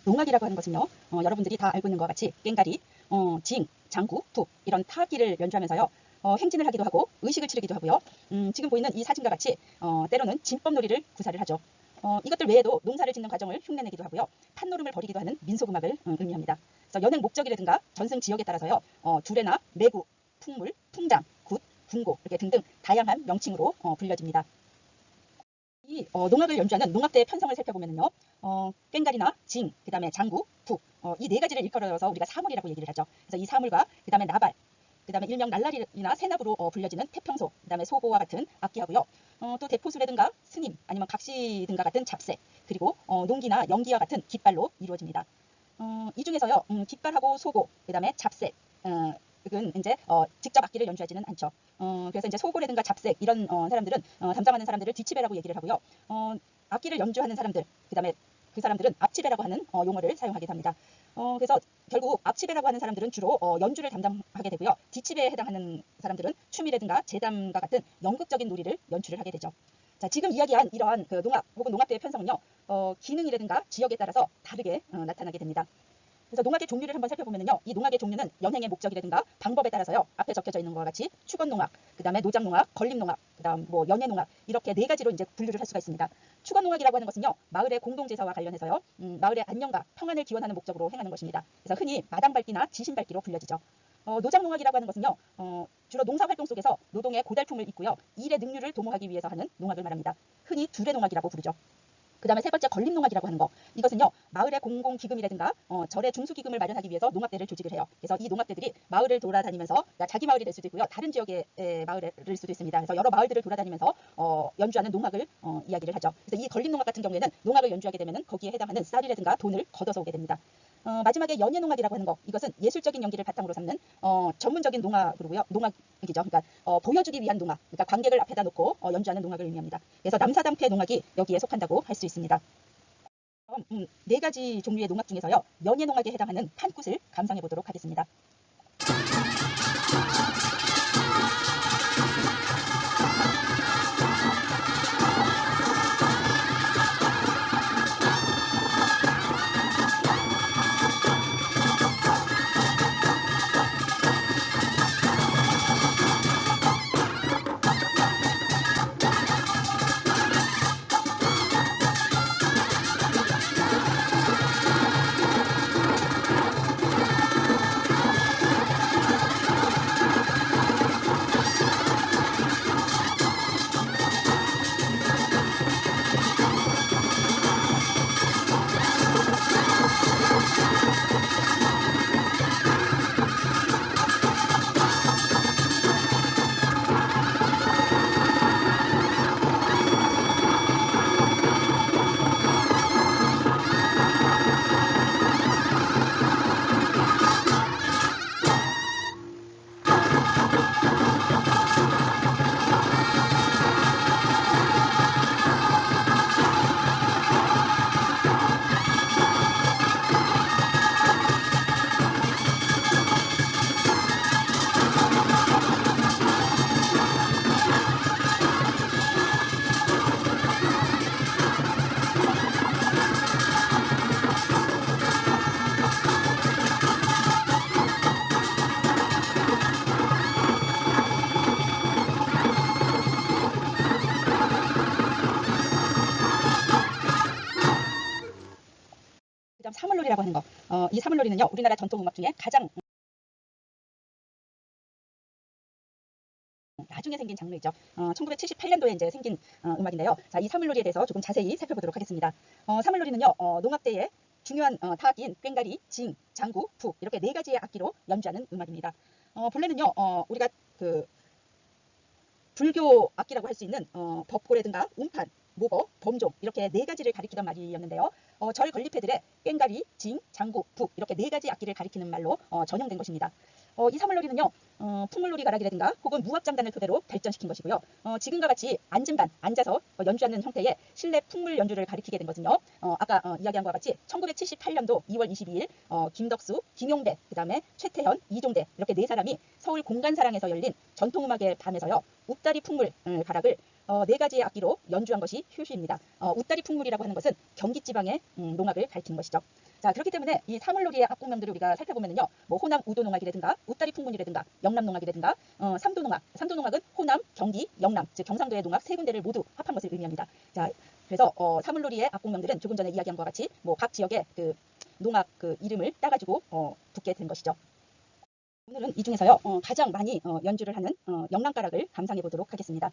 농악이라고 하는 것은요. 여러분들이 다 알고 있는 것과 같이 꽹가리, 징, 장구, 북 이런 타악기를 연주하면서요. 행진을 하기도 하고 의식을 치르기도 하고요. 지금 보이는 이 사진과 같이 때로는 진법놀이를 구사를 하죠. 이것들 외에도 농사를 짓는 과정을 흉내내기도 하고요. 판노름을 벌이기도 하는 민속음악을 의미합니다. 그래서 연행 목적이라든가 전승 지역에 따라서요. 두레나 매구, 풍물, 풍장, 굿, 궁고 이렇게 등등 다양한 명칭으로 불려집니다. 이 농악을 연주하는 농악대의 편성을 살펴보면요. 꽹가리나 징, 그 다음에 장구, 북 이 네 가지를 일컬어서 우리가 사물이라고 얘기를 하죠. 그래서 이 사물과 그 다음에 나발, 그 다음에 일명 날라리나 새납으로 불려지는 태평소, 그 다음에 소고와 같은 악기하고요. 또 대포수레든가 스님, 아니면 각시 등과 같은 잡새, 그리고 농기나 연기와 같은 깃발로 이루어집니다. 이 중에서요, 깃발하고 소고, 그 다음에 잡새, 은 이제 직접 악기를 연주하지는 않죠. 그래서 이제 소고라든가 잡색 이런 사람들은 담당하는 사람들을 뒤치배라고 얘기를 하고요. 악기를 연주하는 사람들, 그다음에 그 사람들은 앞치배라고 하는 용어를 사용하게 됩니다. 그래서 결국 앞치배라고 하는 사람들은 주로 연주를 담당하게 되고요. 뒤치배에 해당하는 사람들은 춤이라든가 제담과 같은 연극적인 놀이를 연출을 하게 되죠. 자, 지금 이야기한 이러한 그 농악 혹은 농악대의 편성은요, 기능이라든가 지역에 따라서 다르게 나타나게 됩니다. 그래서 농악의 종류를 한번 살펴보면요. 이 농악의 종류는 연행의 목적이라든가 방법에 따라서요. 앞에 적혀져 있는 것과 같이 축원농악, 그다음에 노장농악, 걸림농악, 그다음 뭐 연예농악 이렇게 네 가지로 이제 분류를 할 수가 있습니다. 축원농악이라고 하는 것은요. 마을의 공동제사와 관련해서요. 마을의 안녕과 평안을 기원하는 목적으로 행하는 것입니다. 그래서 흔히 마당밟기나 지신밟기로 불려지죠. 노장농악이라고 하는 것은요. 주로 농사활동 속에서 노동의 고달픔을 잊고요. 일의 능률을 도모하기 위해서 하는 농악을 말합니다. 흔히 두레농악이라고 부르죠. 그 다음에 세 번째 걸림농악이라고 하는 거. 이것은요. 마을의 공공기금이라든가 절의 중수기금을 마련하기 위해서 농악대를 조직을 해요. 그래서 이 농악대들이 마을을 돌아다니면서 그러니까 자기 마을이 될 수도 있고요. 다른 지역의 마을일 수도 있습니다. 그래서 여러 마을들을 돌아다니면서 연주하는 농악을 이야기를 하죠. 그래서 이 걸림농악 같은 경우에는 농악을 연주하게 되면 거기에 해당하는 쌀이라든가 돈을 걷어서 오게 됩니다. 마지막에 연예농악이라고 하는 거. 이것은 예술적인 연기를 바탕으로 삼는 전문적인 농악으로고요. 농악이죠. 그러니까 보여주기 위한 농악. 그러니까 관객을 앞에다 놓고 연주하는 농악을 의미합니다. 그래서 남사당패 농악이 여기에 속한다고 할 수 있습니다. 네 가지 종류의 농악 중에서요. 연예농악에 해당하는 판굿을 감상해 보도록 하겠습니다. 그다음 사물놀이라고 하는 거. 이 사물놀이는요. 우리나라 전통 음악 중에 가장 나중에 생긴 장르이죠. 1978년도에 이제 생긴 음악인데요. 자, 이 사물놀이에 대해서 조금 자세히 살펴보도록 하겠습니다. 사물놀이는요. 농악대의 중요한 타악기인 꽹가리, 징, 장구, 북 이렇게 네 가지의 악기로 연주하는 음악입니다. 본래는요. 우리가 그 불교 악기라고 할 수 있는 법고라든가 음판, 모거, 범종 이렇게 네 가지를 가리키던 말이었는데요. 절 건립회들의 꽹가리, 징, 장구, 북 이렇게 네 가지 악기를 가리키는 말로 전형된 것입니다. 이 사물놀이는요, 풍물놀이 가락이라든가 혹은 무합장단을 토대로 발전시킨 것이고요. 지금과 같이 앉은 반, 앉아서 연주하는 형태의 실내 풍물 연주를 가리키게 된 것은요. 아까 이야기한 것과 같이 1978년도 2월 22일 김덕수, 김용배, 그 다음에 최태현, 이종대 이렇게 네 사람이 서울 공간사랑에서 열린 전통음악의 밤에서요. 웃다리 풍물 가락을 네 가지의 악기로 연주한 것이 효시입니다. 웃다리 풍물이라고 하는 것은 경기 지방의 농악을 가리키는 것이죠. 자, 그렇기 때문에 이 사물놀이의 악곡명들을 우리가 살펴보면요, 뭐 호남 우도농악이라든가 웃다리 풍문이라든가 영남농악이라든가 삼도농악, 삼도농악은 호남, 경기, 영남, 즉 경상도의 농악 세 군데를 모두 합한 것을 의미합니다. 자, 그래서 사물놀이의 악곡명들은 조금 전에 이야기한 것과 같이 뭐 각 지역의 그 농악 그 이름을 따가지고 붙게 된 것이죠. 오늘은 이 중에서요 가장 많이 연주를 하는 영남가락을 감상해 보도록 하겠습니다.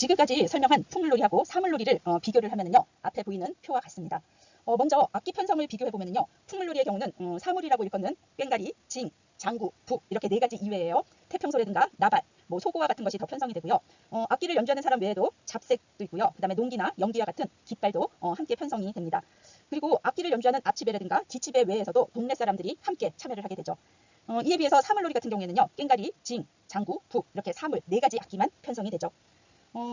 지금까지 설명한 풍물놀이하고 사물놀이를 비교를 하면은요, 앞에 보이는 표와 같습니다. 먼저 악기 편성을 비교해 보면은요, 풍물놀이의 경우는 사물이라고 일컫는 꽹가리, 징, 장구, 북 이렇게 네 가지 이외에요, 태평소라든가 나발, 뭐 소고와 같은 것이 더 편성이 되고요. 악기를 연주하는 사람 외에도 잡색도 있고요. 그다음에 농기나 연기와 같은 깃발도 함께 편성이 됩니다. 그리고 악기를 연주하는 앞치배라든가 뒷치배 외에서도 동네 사람들이 함께 참여를 하게 되죠. 이에 비해서 사물놀이 같은 경우에는요, 꽹가리, 징, 장구, 북 이렇게 사물 네 가지 악기만 편성이 되죠.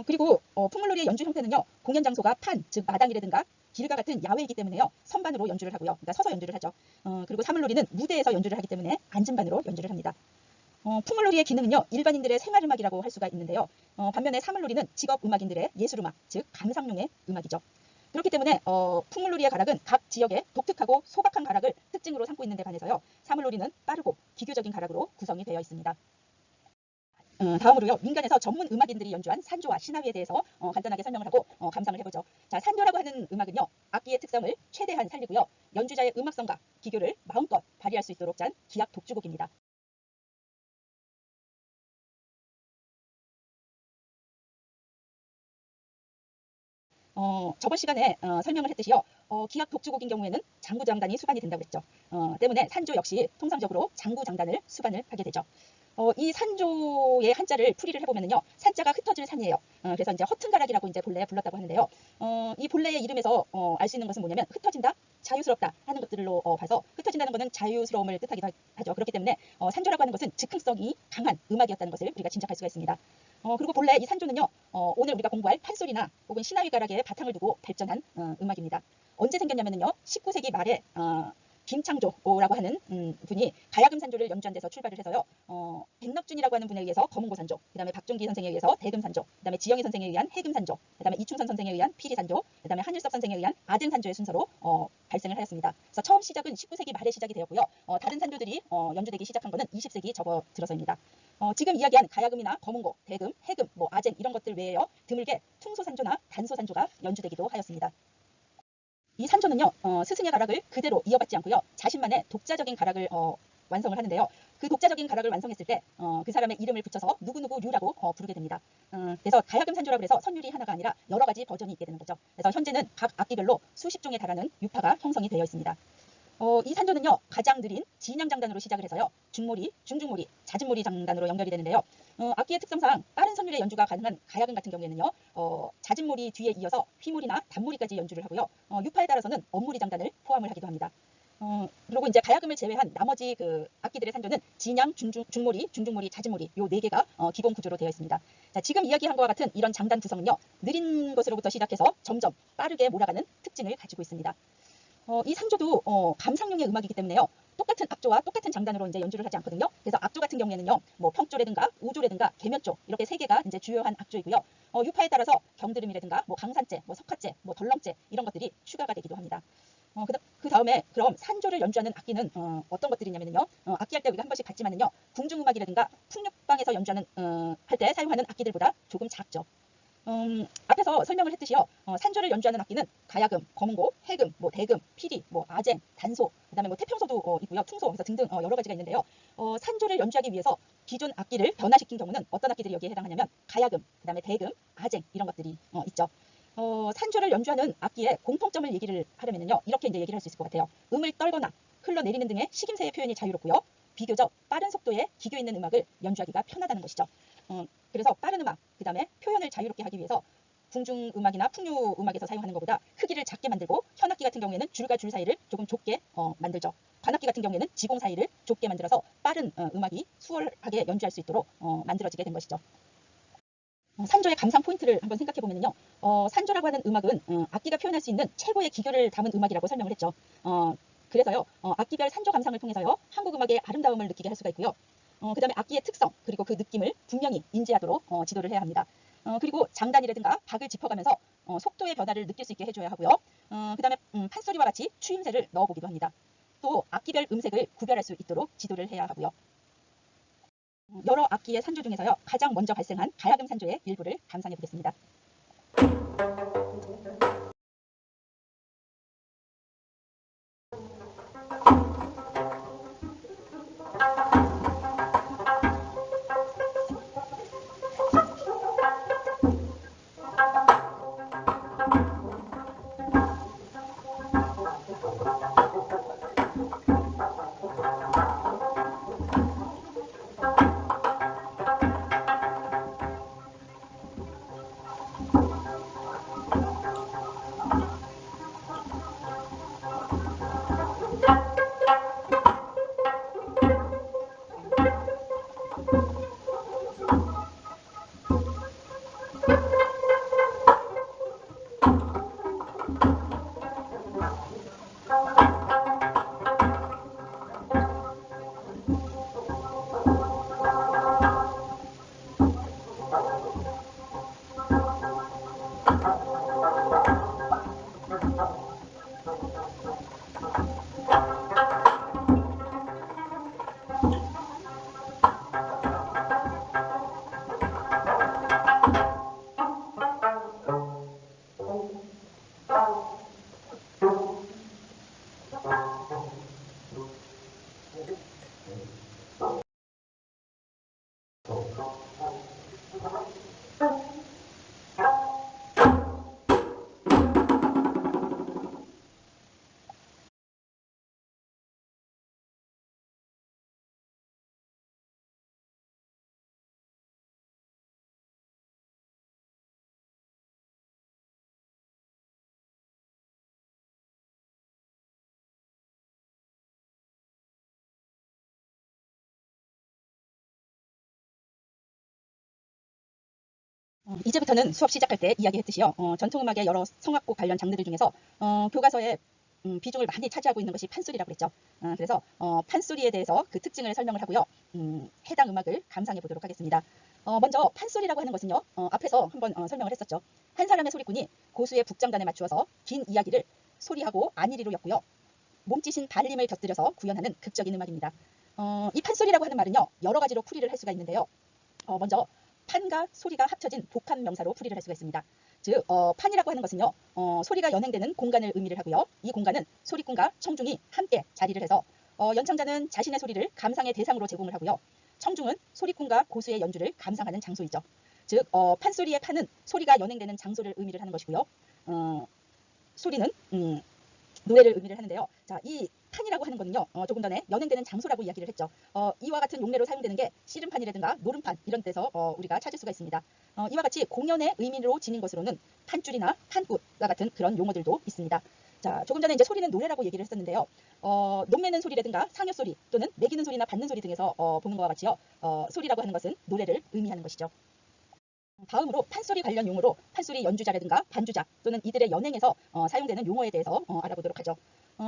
그리고 풍물놀이의 연주 형태는요, 공연 장소가 판, 즉 마당이라든가 길가 같은 야외이기 때문에요, 선반으로 연주를 하고요. 그러니까 서서 연주를 하죠. 그리고 사물놀이는 무대에서 연주를 하기 때문에 앉은 반으로 연주를 합니다. 풍물놀이의 기능은요, 일반인들의 생활음악이라고 할 수가 있는데요. 반면에 사물놀이는 직업음악인들의 예술음악, 즉 감상용의 음악이죠. 그렇기 때문에 풍물놀이의 가락은 각 지역의 독특하고 소박한 가락을 특징으로 삼고 있는 데 반해서요, 사물놀이는 빠르고 기교적인 가락으로 구성이 되어 있습니다. 다음으로요, 민간에서 전문 음악인들이 연주한 산조와 신화위에 대해서 간단하게 설명을 하고 감상을 해보죠. 자, 산조라고 하는 음악은요, 악기의 특성을 최대한 살리고요, 연주자의 음악성과 기교를 마음껏 발휘할 수 있도록 짠 기악 독주곡입니다. 저번 시간에 설명을 했듯이요, 기악 독주곡인 경우에는 장구장단이 수반이 된다고 했죠. 때문에 산조 역시 통상적으로 장구장단을 수반을 하게 되죠. 이 산조의 한자를 풀이를 해보면요, 산자가 흩어질 산이에요. 그래서 이제 허튼가락이라고 이제 본래에 불렀다고 하는데요. 이 본래의 이름에서 알 수 있는 것은 뭐냐면 흩어진다, 자유스럽다 하는 것들로 봐서 흩어진다는 것은 자유스러움을 뜻하기도 하죠. 그렇기 때문에 산조라고 하는 것은 즉흥성이 강한 음악이었다는 것을 우리가 짐작할 수가 있습니다. 그리고 본래 이 산조는요, 오늘 우리가 공부할 판소리나 혹은 신하위 가락에 바탕을 두고 발전한 음악입니다. 언제 생겼냐면요, 19세기 말에 김창조라고 하는 분이 가야금 산조를 연주한 데서 출발을 해서요. 백낙준이라고 하는 분에 의해서 검은고 산조, 그 다음에 박종기 선생에 의해서 대금 산조, 그 다음에 지영희 선생에 의한 해금 산조, 그 다음에 이충선 선생에 의한 피리 산조, 그 다음에 한일섭 선생에 의한 아쟁 산조의 순서로 발생을 하였습니다. 그래서 처음 시작은 19세기 말에 시작이 되었고요. 다른 산조들이 연주되기 시작한 것은 20세기 접어들어서입니다. 지금 이야기한 가야금이나 검은고, 대금, 해금, 아쟁 이런 것들 외에요, 드물게 퉁소 산조나 단소 산조가 연주되기도 하였습니다. 이 산조는요, 스승의 가락을 그대로 이어받지 않고요, 자신만의 독자적인 가락을 완성을 하는데요. 그 독자적인 가락을 완성했을 때 그 사람의 이름을 붙여서 누구누구류라고 부르게 됩니다. 그래서 가야금 산조라고 해서 선율이 하나가 아니라 여러 가지 버전이 있게 되는 거죠. 그래서 현재는 각 악기별로 수십 종에 달하는 유파가 형성이 되어 있습니다. 이 산조는요, 가장 느린 진양장단으로 시작을 해서요, 중모리, 중중모리, 잦은모리 장단으로 연결이 되는데요. 악기의 특성상 빠른 선율의 연주가 가능한 가야금 같은 경우에는요, 잦은모리 뒤에 이어서 휘모리나 단모리까지 연주를 하고요, 유파에 따라서는 엄모리 장단을 포함을 하기도 합니다. 그리고 이제 가야금을 제외한 나머지 그 악기들의 산조는 진양, 중모리, 중중모리, 잦은모리 요 4개가 기본 구조로 되어 있습니다. 자, 지금 이야기한 것과 같은 이런 장단 구성은요, 느린 것으로부터 시작해서 점점 빠르게 몰아가는 특징을 가지고 있습니다. 이 산조도 감상용의 음악이기 때문에요, 똑같은 악조와 똑같은 장단으로 이제 연주를 하지 않거든요. 그래서 악조 같은 경우에는요, 평조라든가 우조라든가 계면조 이렇게 3개가 이제 주요한 악조이고요. 유파에 따라서 경드름이라든가 강산재, 석화재, 덜렁재 이런 것들이 추가가 되기도 합니다. 그 다음에 그럼 산조를 연주하는 악기는 어떤 것들이냐면요, 악기할 때 우리가 한 번씩 봤지만은요, 궁중음악이라든가 풍류방에서 연주하는 할 때 사용하는 악기들보다 조금 작죠. 앞에서 설명을 했듯이요, 산조를 연주하는 악기는 가야금, 검은고, 해금, 대금, 피리, 아쟁, 단소, 그다음에 태평소도 있고요, 퉁소, 그래서 등등 여러 가지가 있는데요. 산조를 연주하기 위해서 기존 악기를 변화시킨 경우는 어떤 악기들이 여기에 해당하냐면 가야금, 그다음에 대금, 아쟁 이런 것들이 있죠. 산조를 연주하는 악기의 공통점을 얘기를 하려면요, 이렇게 이제 얘기를 할 수 있을 것 같아요. 음을 떨거나 흘러내리는 등의 식임새의 표현이 자유롭고요, 비교적 빠른 속도의 기교 있는 음악을 연주하기가 편하다는 것이죠. 그래서 빠른 음악, 그 다음에 표현을 자유롭게 하기 위해서 궁중음악이나 풍류음악에서 사용하는 것보다 크기를 작게 만들고, 현악기 같은 경우에는 줄과 줄 사이를 조금 좁게 만들죠. 관악기 같은 경우에는 지공 사이를 좁게 만들어서 빠른 음악이 수월하게 연주할 수 있도록 만들어지게 된 것이죠. 산조의 감상 포인트를 한번 생각해 보면요, 산조라고 하는 음악은 악기가 표현할 수 있는 최고의 기교를 담은 음악이라고 설명을 했죠. 그래서요, 악기별 산조 감상을 통해서요, 한국 음악의 아름다움을 느끼게 할 수가 있고요. 그 다음에 악기의 특성, 그리고 그 느낌을 분명히 인지하도록 지도를 해야 합니다. 그리고 장단이라든가 박을 짚어가면서 속도의 변화를 느낄 수 있게 해줘야 하고요. 그 다음에 판소리와 같이 추임새를 넣어보기도 합니다. 또 악기별 음색을 구별할 수 있도록 지도를 해야 하고요. 여러 악기의 산조 중에서요, 가장 먼저 발생한 가야금 산조의 일부를 감상해 보겠습니다. 이제부터는 수업 시작할 때 이야기했듯이요. 전통음악의 여러 성악곡 관련 장르들 중에서 교과서에 비중을 많이 차지하고 있는 것이 판소리라고 그랬죠. 그래서 판소리에 대해서 그 특징을 설명을 하고요. 해당 음악을 감상해 보도록 하겠습니다. 먼저 판소리라고 하는 것은요. 앞에서 한번 설명을 했었죠. 한 사람의 소리꾼이 고수의 북장단에 맞추어서 긴 이야기를 소리하고 안일이로 엮고요. 몸짓인 발림을 곁들여서 구현하는 극적인 음악입니다. 이 판소리라고 하는 말은요. 여러 가지로 풀이를 할 수가 있는데요. 먼저 판과 소리가 합쳐진 복합 명사로 풀이를 할 수가 있습니다. 즉 판이라고 하는 것은요. 소리가 연행되는 공간을 의미를 하고요. 이 공간은 소리꾼과 청중이 함께 자리를 해서 연창자는 자신의 소리를 감상의 대상으로 제공을 하고요. 청중은 소리꾼과 고수의 연주를 감상하는 장소이죠. 즉 판소리의 판은 소리가 연행되는 장소를 의미를 하는 것이고요. 소리는 노래를 의미를 하는데요. 자, 이 판이라고 하는 거는요. 조금 전에 연행되는 장소라고 이야기를 했죠. 이와 같은 용례로 사용되는 게 씨름판이라든가 노름판 이런 데서 우리가 찾을 수가 있습니다. 이와 같이 공연의 의미로 지닌 것으로는 판줄이나 판굿과 같은 그런 용어들도 있습니다. 자, 조금 전에 이제 소리는 노래라고 얘기를 했었는데요. 녹매는 소리라든가 상여 소리 또는 매기는 소리나 받는 소리 등에서 보는 것과 같이요. 소리라고 하는 것은 노래를 의미하는 것이죠. 다음으로 판소리 관련 용어로 판소리 연주자라든가 반주자 또는 이들의 연행에서 사용되는 용어에 대해서 알아보도록 하죠.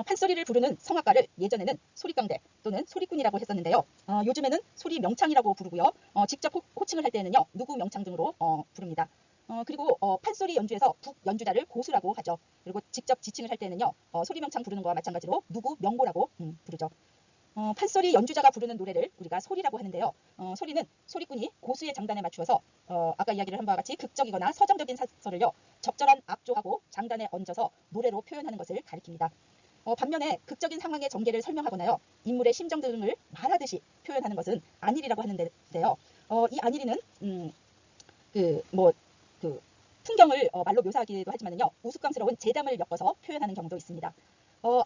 판소리를 부르는 성악가를 예전에는 소리깡대 또는 소리꾼이라고 했었는데요. 요즘에는 소리 명창이라고 부르고요. 직접 호칭을 할 때는요. 누구 명창 등으로 부릅니다. 그리고 판소리 연주에서 북 연주자를 고수라고 하죠. 그리고 직접 지칭을 할 때는요. 소리 명창 부르는 거와 마찬가지로 누구 명고라고 부르죠. 판소리 연주자가 부르는 노래를 우리가 소리라고 하는데요. 소리는 소리꾼이 고수의 장단에 맞추어서 아까 이야기를 한 바와 같이 극적이거나 서정적인 사설을요. 적절한 악조하고 장단에 얹어서 노래로 표현하는 것을 가리킵니다. 반면에 극적인 상황의 전개를 설명하거나요. 인물의 심정 등을 말하듯이 표현하는 것은 안일이라고 하는데요. 이 안일이는 풍경을 말로 묘사하기도 하지만요. 우스꽝스러운 재담을 엮어서 표현하는 경우도 있습니다.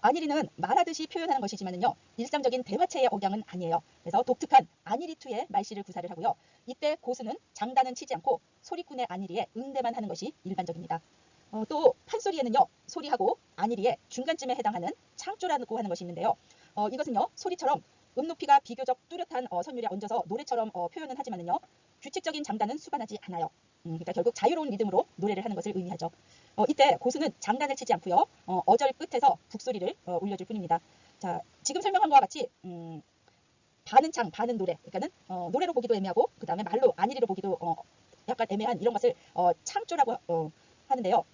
안일이는 말하듯이 표현하는 것이지만요. 일상적인 대화체의 억양은 아니에요. 그래서 독특한 안일이투의 말씨를 구사를 하고요. 이때 고수는 장단은 치지 않고 소리꾼의 안일이에 응대만 하는 것이 일반적입니다. 또 판소리에는요. 소리하고 안일이의 중간쯤에 해당하는 창조라고 하는 것이 있는데요. 이것은요. 소리처럼 높이가 비교적 뚜렷한 선율에 얹어서 노래처럼 표현은 하지만요. 규칙적인 장단은 수반하지 않아요. 그러니까 결국 자유로운 리듬으로 노래를 하는 것을 의미하죠. 이때 고수는 장단을 치지 않고요. 어절 끝에서 북소리를 올려줄 뿐입니다. 자, 지금 설명한 것과 같이 반은 창, 반은 노래. 그러니까는 노래로 보기도 애매하고 그 다음에 말로 안일이로 보기도 약간 애매한 이런 것을 창조라고 하는데요.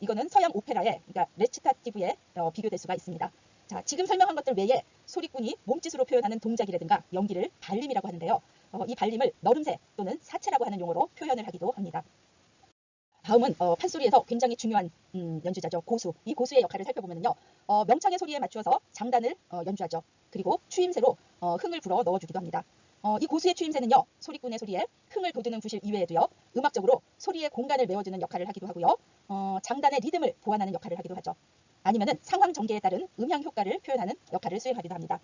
이거는 서양 오페라의 그러니까 레치타티브에 비교될 수가 있습니다. 자, 지금 설명한 것들 외에 소리꾼이 몸짓으로 표현하는 동작이라든가 연기를 발림이라고 하는데요. 이 발림을 너름새 또는 사체라고 하는 용어로 표현을 하기도 합니다. 다음은 판소리에서 굉장히 중요한 연주자죠. 고수. 이 고수의 역할을 살펴보면요. 명창의 소리에 맞추어서 장단을 연주하죠. 그리고 추임새로 흥을 불어 넣어주기도 합니다. 이 고수의 추임새는요. 소리꾼의 소리에 흥을 돋우는 구실 이외에도요. 음악적으로 소리의 공간을 메워주는 역할을 하기도 하고요. 장단의 리듬을 보완하는 역할을 하기도 하죠. 아니면은 상황 전개에 따른 음향 효과를 표현하는 역할을 수행하기도 합니다.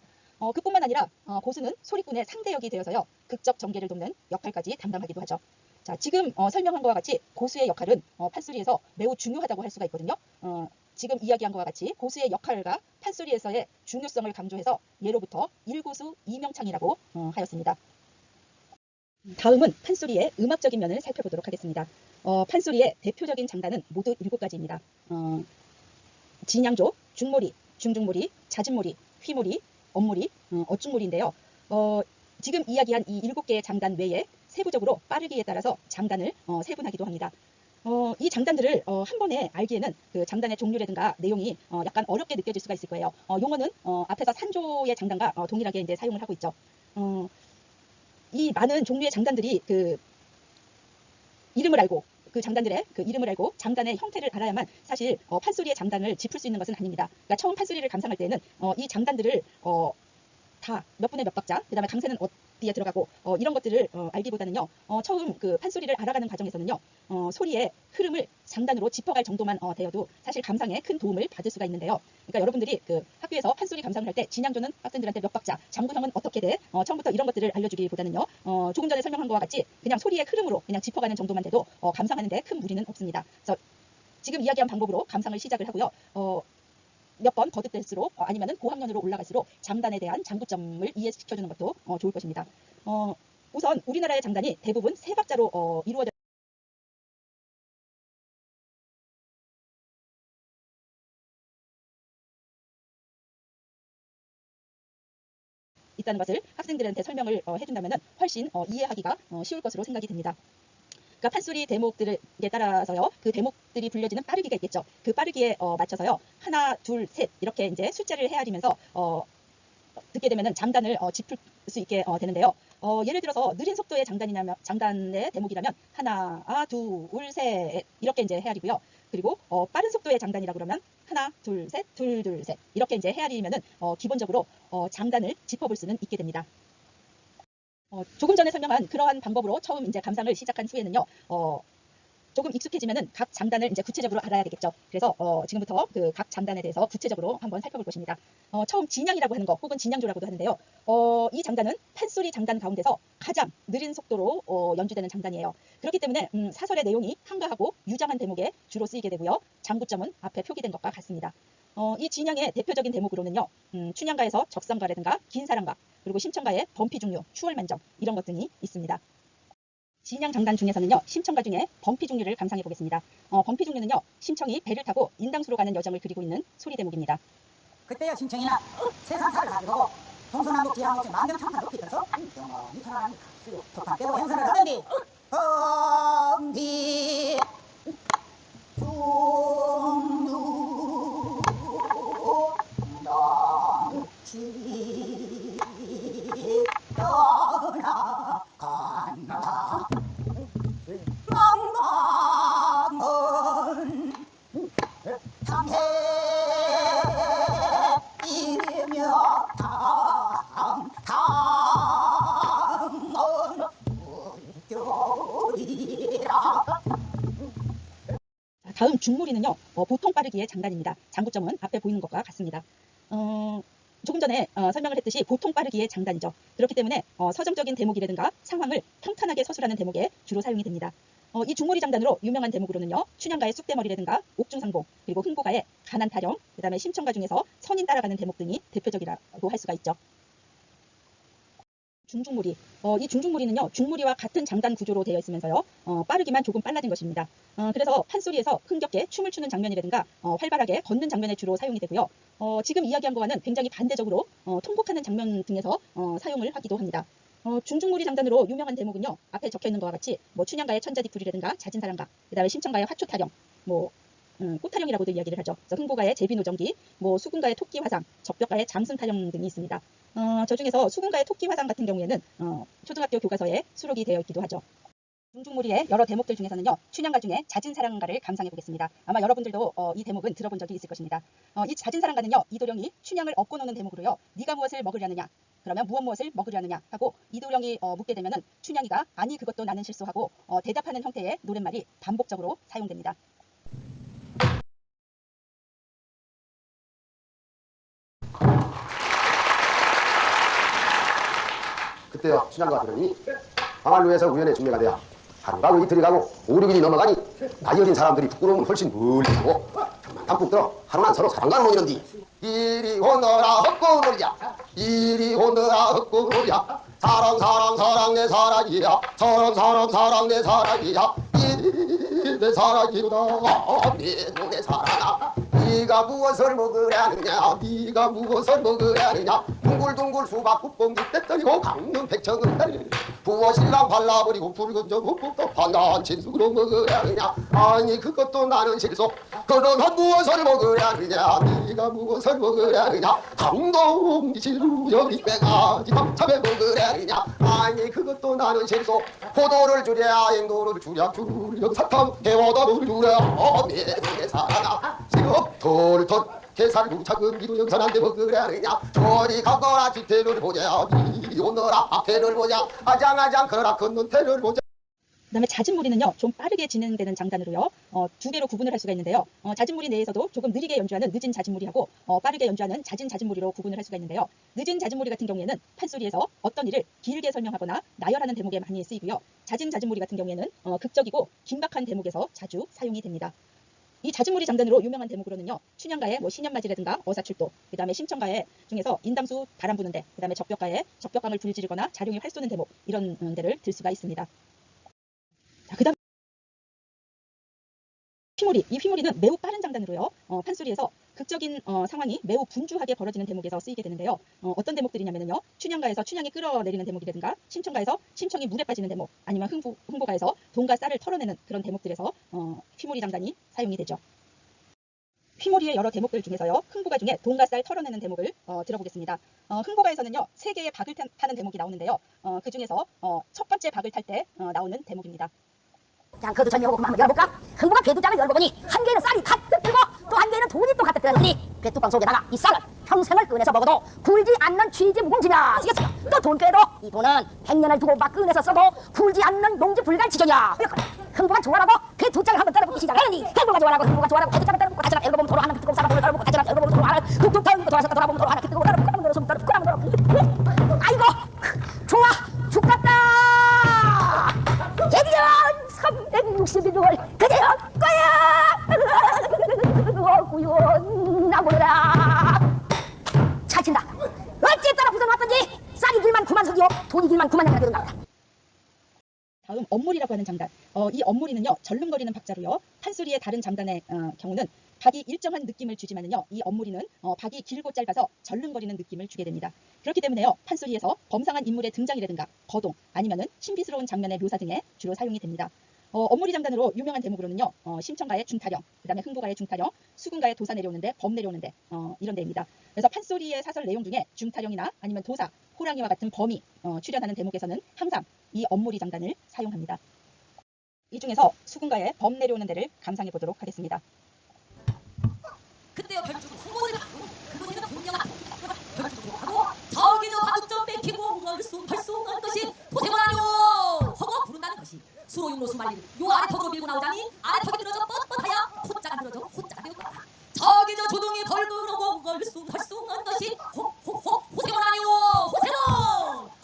그뿐만 아니라 고수는 소리꾼의 상대역이 되어서요. 극적 전개를 돕는 역할까지 담당하기도 하죠. 자, 지금 설명한 것과 같이 고수의 역할은 판소리에서 매우 중요하다고 할 수가 있거든요. 지금 이야기한 것과 같이 고수의 역할과 판소리에서의 중요성을 강조해서 예로부터 일고수 이명창이라고 하였습니다. 다음은 판소리의 음악적인 면을 살펴보도록 하겠습니다. 판소리의 대표적인 장단은 모두 7가지입니다. 진양조, 중모리, 중중모리, 잦은모리, 휘모리, 엄모리, 어중모리인데요. 지금 이야기한 이 7개의 장단 외에 세부적으로 빠르기에 따라서 장단을 세분하기도 합니다. 이 장단들을 한 번에 알기에는 그 장단의 종류라든가 내용이 약간 어렵게 느껴질 수가 있을 거예요. 용어는 앞에서 산조의 장단과 동일하게 이제 사용을 하고 있죠. 이 많은 종류의 장단들이 그 이름을 알고 그 장단들의 그 이름을 알고 장단의 형태를 알아야만 사실 판소리의 장단을 짚을 수 있는 것은 아닙니다. 그러니까 처음 판소리를 감상할 때는 이 장단들을 다 몇 분의 몇 박자, 그 다음에 강세는 어디에 들어가고 이런 것들을 알기보다는요. 처음 그 판소리를 알아가는 과정에서는요. 소리의 흐름을 장단으로 짚어갈 정도만 되어도 사실 감상에 큰 도움을 받을 수가 있는데요. 그러니까 여러분들이 그 학교에서 판소리 감상을 할 때 진양조는 학생들한테 몇 박자, 장구형은 어떻게 돼? 처음부터 이런 것들을 알려주기보다는요. 조금 전에 설명한 것과 같이 그냥 소리의 흐름으로 그냥 짚어가는 정도만 돼도 감상하는 데 큰 무리는 없습니다. 그래서 지금 이야기한 방법으로 감상을 시작을 하고요. 몇 번 거듭될수록 아니면은 고학년으로 올라갈수록 장단에 대한 장구점을 이해시켜주는 것도 좋을 것입니다. 우선 우리나라의 장단이 대부분 세 박자로 이루어져 있다는 것을 학생들한테 설명을 해준다면 훨씬 이해하기가 쉬울 것으로 생각이 됩니다. 그러니까 판소리 대목들에 따라서요, 그 대목들이 불려지는 빠르기가 있겠죠. 그 빠르기에 맞춰서요, 하나, 둘, 셋 이렇게 이제 숫자를 헤아리면서 듣게 되면은 장단을 짚을 수 있게 되는데요. 예를 들어서 느린 속도의 장단의 대목이라면 하나, 둘, 셋 이렇게 이제 헤아리고요. 그리고 빠른 속도의 장단이라 그러면 하나, 둘, 셋, 둘, 둘, 셋 이렇게 이제 헤아리면은 기본적으로 장단을 짚어볼 수는 있게 됩니다. 조금 전에 설명한 그러한 방법으로 처음 이제 감상을 시작한 후에는요, 조금 익숙해지면은 각 장단을 이제 구체적으로 알아야 되겠죠. 그래서 지금부터 그 각 장단에 대해서 구체적으로 한번 살펴볼 것입니다. 처음 진양이라고 하는 거, 혹은 진양조라고도 하는데요. 이 장단은 판소리 장단 가운데서 가장 느린 속도로 연주되는 장단이에요. 그렇기 때문에 사설의 내용이 한가하고 유장한 대목에 주로 쓰이게 되고요. 장구점은 앞에 표기된 것과 같습니다. 이 진양의 대표적인 대목으로는요, 춘향가에서 적성가라든가 긴 사랑가, 그리고 심청가의 범피중류, 추월만정 이런 것 등이 있습니다. 진양 장단 중에서는요, 심청가 중에 범피중류를 감상해 보겠습니다. 범피중류는요, 심청이 배를 타고 인당수로 가는 여정을 그리고 있는 소리 대목입니다. 그때야 심청이나 세상사를 가지고 동서남북 지향없이 만경창파 높이 떠서 영원히 천하는 수요 독한 깨고 행선을 하는디 범디 중루 넌지 떠나간다 망망은 당해 이며 당은 운결이라. 다음 중무리는요, 보통 빠르기의 장단입니다. 장구점은 앞에 보이는 것과 같습니다. 조금 전에 설명을 했듯이 보통 빠르기의 장단이죠. 그렇기 때문에 서정적인 대목이라든가 상황을 평탄하게 서술하는 대목에 주로 사용이 됩니다. 이 중무리 장단으로 유명한 대목으로는요, 춘향가의 쑥대머리라든가 옥중상봉, 그리고 흥보가의 가난타령, 그 다음에 심청가 중에서 선인 따라가는 대목 등이 대표적이라고 할 수가 있죠. 중중무리. 이 중중무리는요, 중무리와 같은 장단 구조로 되어 있으면서요, 빠르기만 조금 빨라진 것입니다. 그래서 판소리에서 흥겹게 춤을 추는 장면이라든가 활발하게 걷는 장면에 주로 사용이 되고요. 지금 이야기한 것과는 굉장히 반대적으로 통곡하는 장면 등에서 사용을 하기도 합니다. 중중무리 장단으로 유명한 대목은요, 앞에 적혀 있는 것과 같이 뭐 춘향가의 천자뒷풀이라든가 자진사랑가, 그 다음에 심청가의 화초타령, 뭐 꽃타령이라고도 이야기를 하죠. 그래서 흥보가의 제비노정기, 뭐 수군가의 토끼화상, 적벽가의 장승타령 등이 있습니다. 저 중에서 수군가의 토끼화상 같은 경우에는 초등학교 교과서에 수록이 되어 있기도 하죠. 중중무리의 여러 대목들 중에서는요, 춘향가 중에 자진사랑가를 감상해 보겠습니다. 아마 여러분들도 이 대목은 들어본 적이 있을 것입니다. 이 자진사랑가는요, 이도령이 춘향을 업고 노는 대목으로요, 네가 무엇을 먹으려느냐, 그러면 무엇을 먹으려느냐 하고 이도령이 묻게 되면은 춘향이가 아니 그것도 나는 실수하고 대답하는 형태의 노랫말이 반복적으로 사용됩니다. 그때야 춘향과 들으니 광안루에서 우연의 중매가 되어 하루가 고 이틀이 가고 5, 6일이 넘어가니 나이 어린 사람들이 부끄러움을 훨씬 멀리 하고 정말 담뿍 들어 하루만 서로 사랑가는 모이는디 이리 오너라 헛고놀이야 이리 오너라 헛고놀이야 사랑 사랑 사랑 내 사랑이야 사랑 사랑 사랑 내 사랑이야 이리 내 사랑이로다 내 눈의 사랑아 네가 무엇을 먹으려느냐 네가 무엇을 먹으려느냐 둥글둥글 수박 국뽕 깃대떨이고 강릉 백청을 달리 부어신랑 발라버리고 붉은 저 묵국도 반간 진숙으로 먹으려느냐 아니 그것도 나는 실수 그러면 무엇을 먹으려느냐 네가 무엇을 먹으려느냐 강동 지루여리 빼가지 감참에 먹으려느냐 아니 그것도 나는 실수 포도를 주랴 앵도를 주랴 주령 사탕 해와다를 주랴 내 사랑아 지금 털털 개살구 작은 미도 영산한데 먹으려느냐 저리 가거라 뒤태를 보자 이리 오너라 앞태를 보자 아장아장 걸어라 걷는 태를 보자. 그 다음에 잦은무리는요, 좀 빠르게 진행되는 장단으로요, 두 개로 구분을 할 수가 있는데요. 잦은무리 내에서도 조금 느리게 연주하는 늦은 잦은무리하고 빠르게 연주하는 잦은 잦은무리로 구분을 할 수가 있는데요. 늦은 잦은무리 같은 경우에는 판소리에서 어떤 일을 길게 설명하거나 나열하는 대목에 많이 쓰이고요. 잦은 잦은무리 같은 경우에는 극적이고 긴박한 대목에서 자주 사용이 됩니다. 이 잦은무리 장단으로 유명한 대목으로는요, 춘향가의 뭐 신년맞이라든가 어사출도, 그 다음에 심청가의 중에서 인담수 바람 부는데, 그 다음에 적벽가의 적벽강을 불지르거나 자룡이 활 쏘는 대목 이런 데를 들 수가 있습니다. 그 다음 휘무리, 이 휘무리는 매우 빠른 장단으로요, 판소리에서 극적인 상황이 매우 분주하게 벌어지는 대목에서 쓰이게 되는데요. 어떤 대목들이냐면요. 춘향가에서 춘향이 끌어내리는 대목이라든가 심청가에서 심청이 물에 빠지는 대목, 아니면 흥보가에서 돈과 쌀을 털어내는 그런 대목들에서 휘몰이 장단이 사용이 되죠. 휘몰이의 여러 대목들 중에서요. 흥보가 중에 돈과 쌀 털어내는 대목을 들어보겠습니다. 흥보가에서는요. 3개의 박을 타는 대목이 나오는데요. 그 중에서 첫 번째 박을 탈 때 나오는 대목입니다. 자, 그것도 전미하고 그만 한번 열어볼까? 흥부가 배두장을 열어보니 한 개는 쌀이 가득 들고 또 한 개는 돈이 또 가득 들었으니 배뚜껑 속에다가 이 쌀을 평생을 꺼내서 먹어도 굴지 않는 취지 무궁지냐 쓰겠어요. 또 돈께도 이 돈은 100년을 두고 막 꺼내서 써도 굴지 않는 농지 불갈지경이야. 흥부가 좋아라고 배두장을 한번 떨어보기 시작하니 흥부가 좋아라고 배두장을 떨어보고 다시 열어보면 도로 하는 뚜껑 싸고 떨어보고 다시 열어보면 도로 하는 툭툭 털고 돌아보면 도로 하는 뚜껑 떨어보고 한번 열어서 떨어보고 한번 떨어보고 아이고 좋아 죽겠다. 대기년 361월 그제야 거야 구연 나무라 잘 친다. 어찌 따라 부숴놨던지 쌀이 길만 9만 석이요 돈이 길만 9만 양이나 되는 거다. 다음 엄몰이라고 하는 장단. 이 엄몰이는요. 절름거리는 박자로요. 판소리의 다른 장단의 경우는 박이 일정한 느낌을 주지만은요. 이 엄몰이는 박이 길고 짧아서 절름거리는 느낌을 주게 됩니다. 그렇기 때문에요. 판소리에서 범상한 인물의 등장이라든가 거동 아니면은 신비스러운 장면의 묘사 등에 주로 사용이 됩니다. 엄몰이 장단으로 유명한 대목으로는요. 심청가의 중타령, 그다음에 흥보가의 중타령, 수군가의 도사 내려오는데 범 내려오는데 이런 데입니다. 그래서 판소리의 사설 내용 중에 중타령이나 아니면 도사, 호랑이와 같은 범이 출연하는 대목에서는 항상 이 엄몰이 장단을 사용합니다. 이 중에서 수군가의 범 내려오는 데를 감상해 보도록 하겠습니다. 그때요 별주고 홍보를 하고 그곳에는 분명한 별주고 하고 저기 저 바둑점 뺏기고 얼숭얼숭한 것이 도생을 하뇨 허거 부른다는 것이 수로육로 수말리를 요 아래 턱으로 밀고 나오자니 아래 턱이 늘어져 뻣뻣하야 호자가 늘어져 호자가 되었다. 저기 저 조동이 덜그러고 얼숭얼숭한 것이 호생을 하뇨 호생을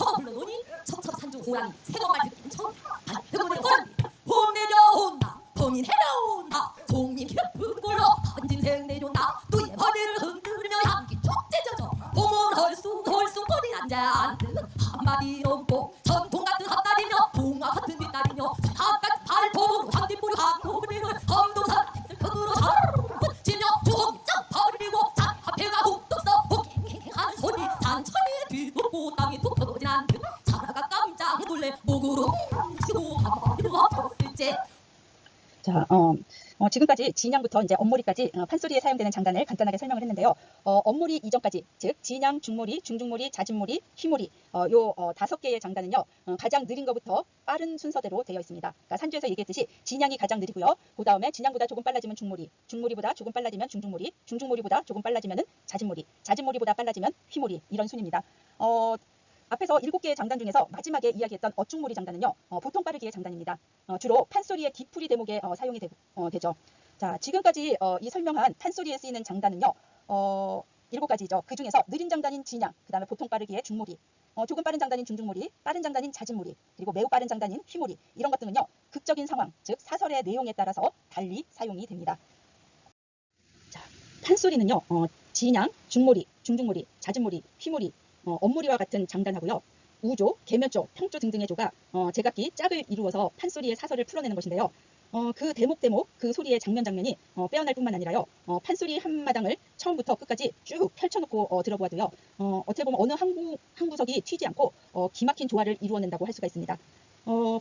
허거 불러놓으니 첩첩산중 호랑이 세번말 듣기는 처음이다. 대본의 호랑이 봄 내려온다 본인 해려온다 종님 깊은 골로 한진생 내려온다 또의 허리를 흔들며 향기 쭉 찢어져 봄은 헐숭헐숭 꼬리 앉아앉듯 한마디 없고 전통 같은 헛다리며 동화 같은 뒷다리며 바깥 발톱으로 향뒷불이 한고리를 검동산 흙으로 자르르 지며 주홍이 쩍 버리고 잡합해가 훅뚝 써 호갱갱하는 소리 잔천이 뒤덮고 땅이 툭 터진 않듯 자라가 깜짝 놀래 목으로 치고 가만히 엎었을지. 자, 지금까지 진양부터 이제 엄몰이까지 판소리에 사용되는 장단을 간단하게 설명을 했는데요. 엄몰이 이전까지 즉 진양, 중몰이, 중중몰이, 자진몰이, 휘몰이 요 5개의 장단은요. 가장 느린 것부터 빠른 순서대로 되어 있습니다. 그러니까 산주에서 얘기했듯이 진양이 가장 느리고요. 그 다음에 진양보다 조금 빨라지면 중몰이, 중몰이보다 조금 빨라지면 중중몰이, 중중몰이보다 조금 빨라지면은 자진몰이, 자진몰이보다 빨라지면 휘몰이 이런 순입니다. 앞에서 7개의 장단 중에서 마지막에 이야기했던 어중몰이 장단은요. 보통 빠르기의 장단입니다. 주로 판소리의 뒤풀이 대목에 사용이 되죠. 자, 지금까지 이 설명한 판소리에 쓰이는 장단은요. 7가지죠. 그 중에서 느린 장단인 진양, 그 다음에 보통 빠르기의 중몰이, 조금 빠른 장단인 중중몰이, 빠른 장단인 자진몰이, 그리고 매우 빠른 장단인 휘몰이 이런 것 등은요. 극적인 상황, 즉 사설의 내용에 따라서 달리 사용이 됩니다. 자, 판소리는요. 진양, 중몰이, 중중몰이, 자진몰이, 휘몰이, 엄몰이와 같은 장단하고요. 우조, 계면조, 평조 등등의 조가 제각기 짝을 이루어서 판소리의 사설을 풀어내는 것인데요. 그 대목, 그 소리의 장면이 빼어날 뿐만 아니라요. 판소리 한 마당을 처음부터 끝까지 쭉 펼쳐놓고 들어보아도요. 어떻게 보면 어느 한 구석이 튀지 않고 기막힌 조화를 이루어낸다고 할 수가 있습니다.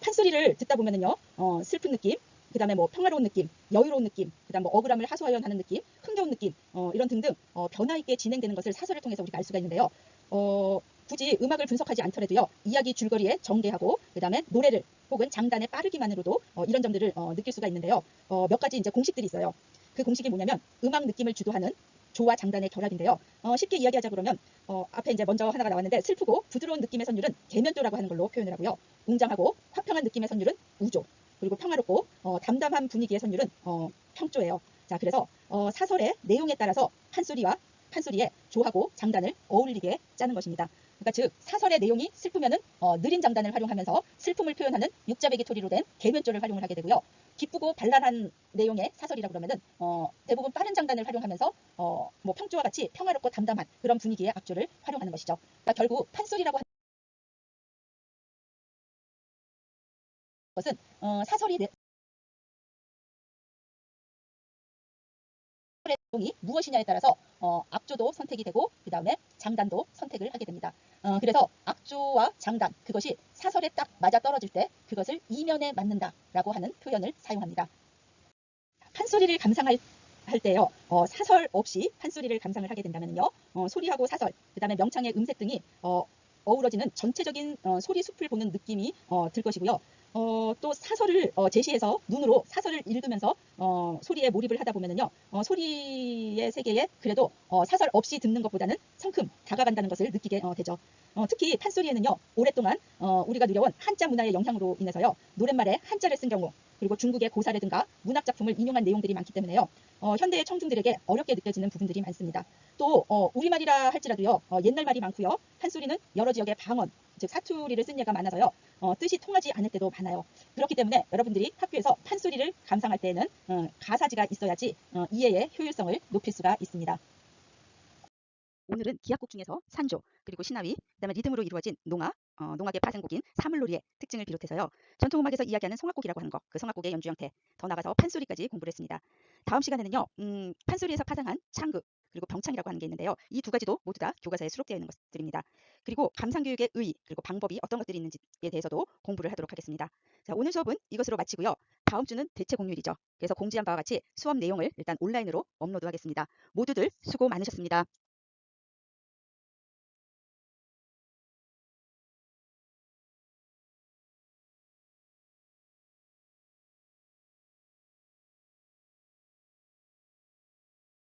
판소리를 듣다 보면은요. 슬픈 느낌, 그 다음에 뭐 평화로운 느낌, 여유로운 느낌, 그 다음 뭐 억울함을 하소하연하는 느낌, 흥겨운 느낌, 이런 등등 변화 있게 진행되는 것을 사설을 통해서 우리가 알 수가 있는데요. 굳이 음악을 분석하지 않더라도요. 이야기 줄거리에 정대하고 그 다음에 노래를 혹은 장단의 빠르기만으로도 이런 점들을 느낄 수가 있는데요. 몇 가지 이제 공식들이 있어요. 그 공식이 뭐냐면 음악 느낌을 주도하는 조와 장단의 결합인데요. 쉽게 이야기하자 그러면 앞에 이제 먼저 하나가 나왔는데 슬프고 부드러운 느낌의 선율은 계면조라고 하는 걸로 표현을 하고요. 웅장하고 화평한 느낌의 선율은 우조, 그리고 평화롭고 담담한 분위기의 선율은 평조예요. 자, 그래서 사설의 내용에 따라서 판소리의 조하고 장단을 어울리게 짜는 것입니다. 그러니까 즉 사설의 내용이 슬프면은 느린 장단을 활용하면서 슬픔을 표현하는 육자배기 토리로 된 계면조를 활용을 하게 되고요. 기쁘고 발랄한 내용의 사설이라 그러면은 대부분 빠른 장단을 활용하면서 뭐 평조와 같이 평화롭고 담담한 그런 분위기의 악조를 활용하는 것이죠. 그러니까 결국 판소리라고 하는 것은 사설이 이 무엇이냐에 따라서 악조도 선택이 되고 그 다음에 장단도 선택을 하게 됩니다. 그래서 악조와 장단 그것이 사설에 딱 맞아 떨어질 때 그것을 이면에 맞는다라고 하는 표현을 사용합니다. 판소리를 감상할 때요, 사설 없이 판소리를 감상을 하게 된다면요, 소리하고 사설, 그 다음에 명창의 음색 등이 어우러지는 전체적인 소리 숲을 보는 느낌이 들 것이고요. 또 사설을 제시해서 눈으로 사설을 읽으면서 소리에 몰입을 하다 보면은요, 소리의 세계에 그래도 사설 없이 듣는 것보다는 성큼 다가간다는 것을 느끼게 되죠. 특히 판소리에는요, 오랫동안 우리가 누려온 한자 문화의 영향으로 인해서요, 노랫말에 한자를 쓴 경우, 그리고 중국의 고사라든가 문학 작품을 인용한 내용들이 많기 때문에요, 현대의 청중들에게 어렵게 느껴지는 부분들이 많습니다. 또 우리말이라 할지라도요, 옛날 말이 많고요, 판소리는 여러 지역의 방언, 즉 사투리를 쓴 예가 많아서요, 뜻이 통하지 않을 때도 많아요. 그렇기 때문에 여러분들이 학교에서 판소리를 감상할 때에는 가사지가 있어야지 이해의 효율성을 높일 수가 있습니다. 오늘은 기악곡 중에서 산조, 그리고 신하위, 그다음에 리듬으로 이루어진 농악, 농악의 파생곡인 사물놀이의 특징을 비롯해서요, 전통음악에서 이야기하는 성악곡이라고 하는 것, 그 성악곡의 연주 형태, 더 나아가서 판소리까지 공부를 했습니다. 다음 시간에는요, 판소리에서 파생한 창극, 그리고 병창이라고 하는 게 있는데요, 이 두 가지도 모두 다 교과서에 수록되어 있는 것들입니다. 그리고 감상교육의 의, 그리고 방법이 어떤 것들이 있는지에 대해서도 공부를 하도록 하겠습니다. 자, 오늘 수업은 이것으로 마치고요. 다음 주는 대체 공휴일이죠. 그래서 공지한 바와 같이 수업 내용을 일단 온라인으로 업로드하겠습니다. 모두들 수고 많으셨습니다.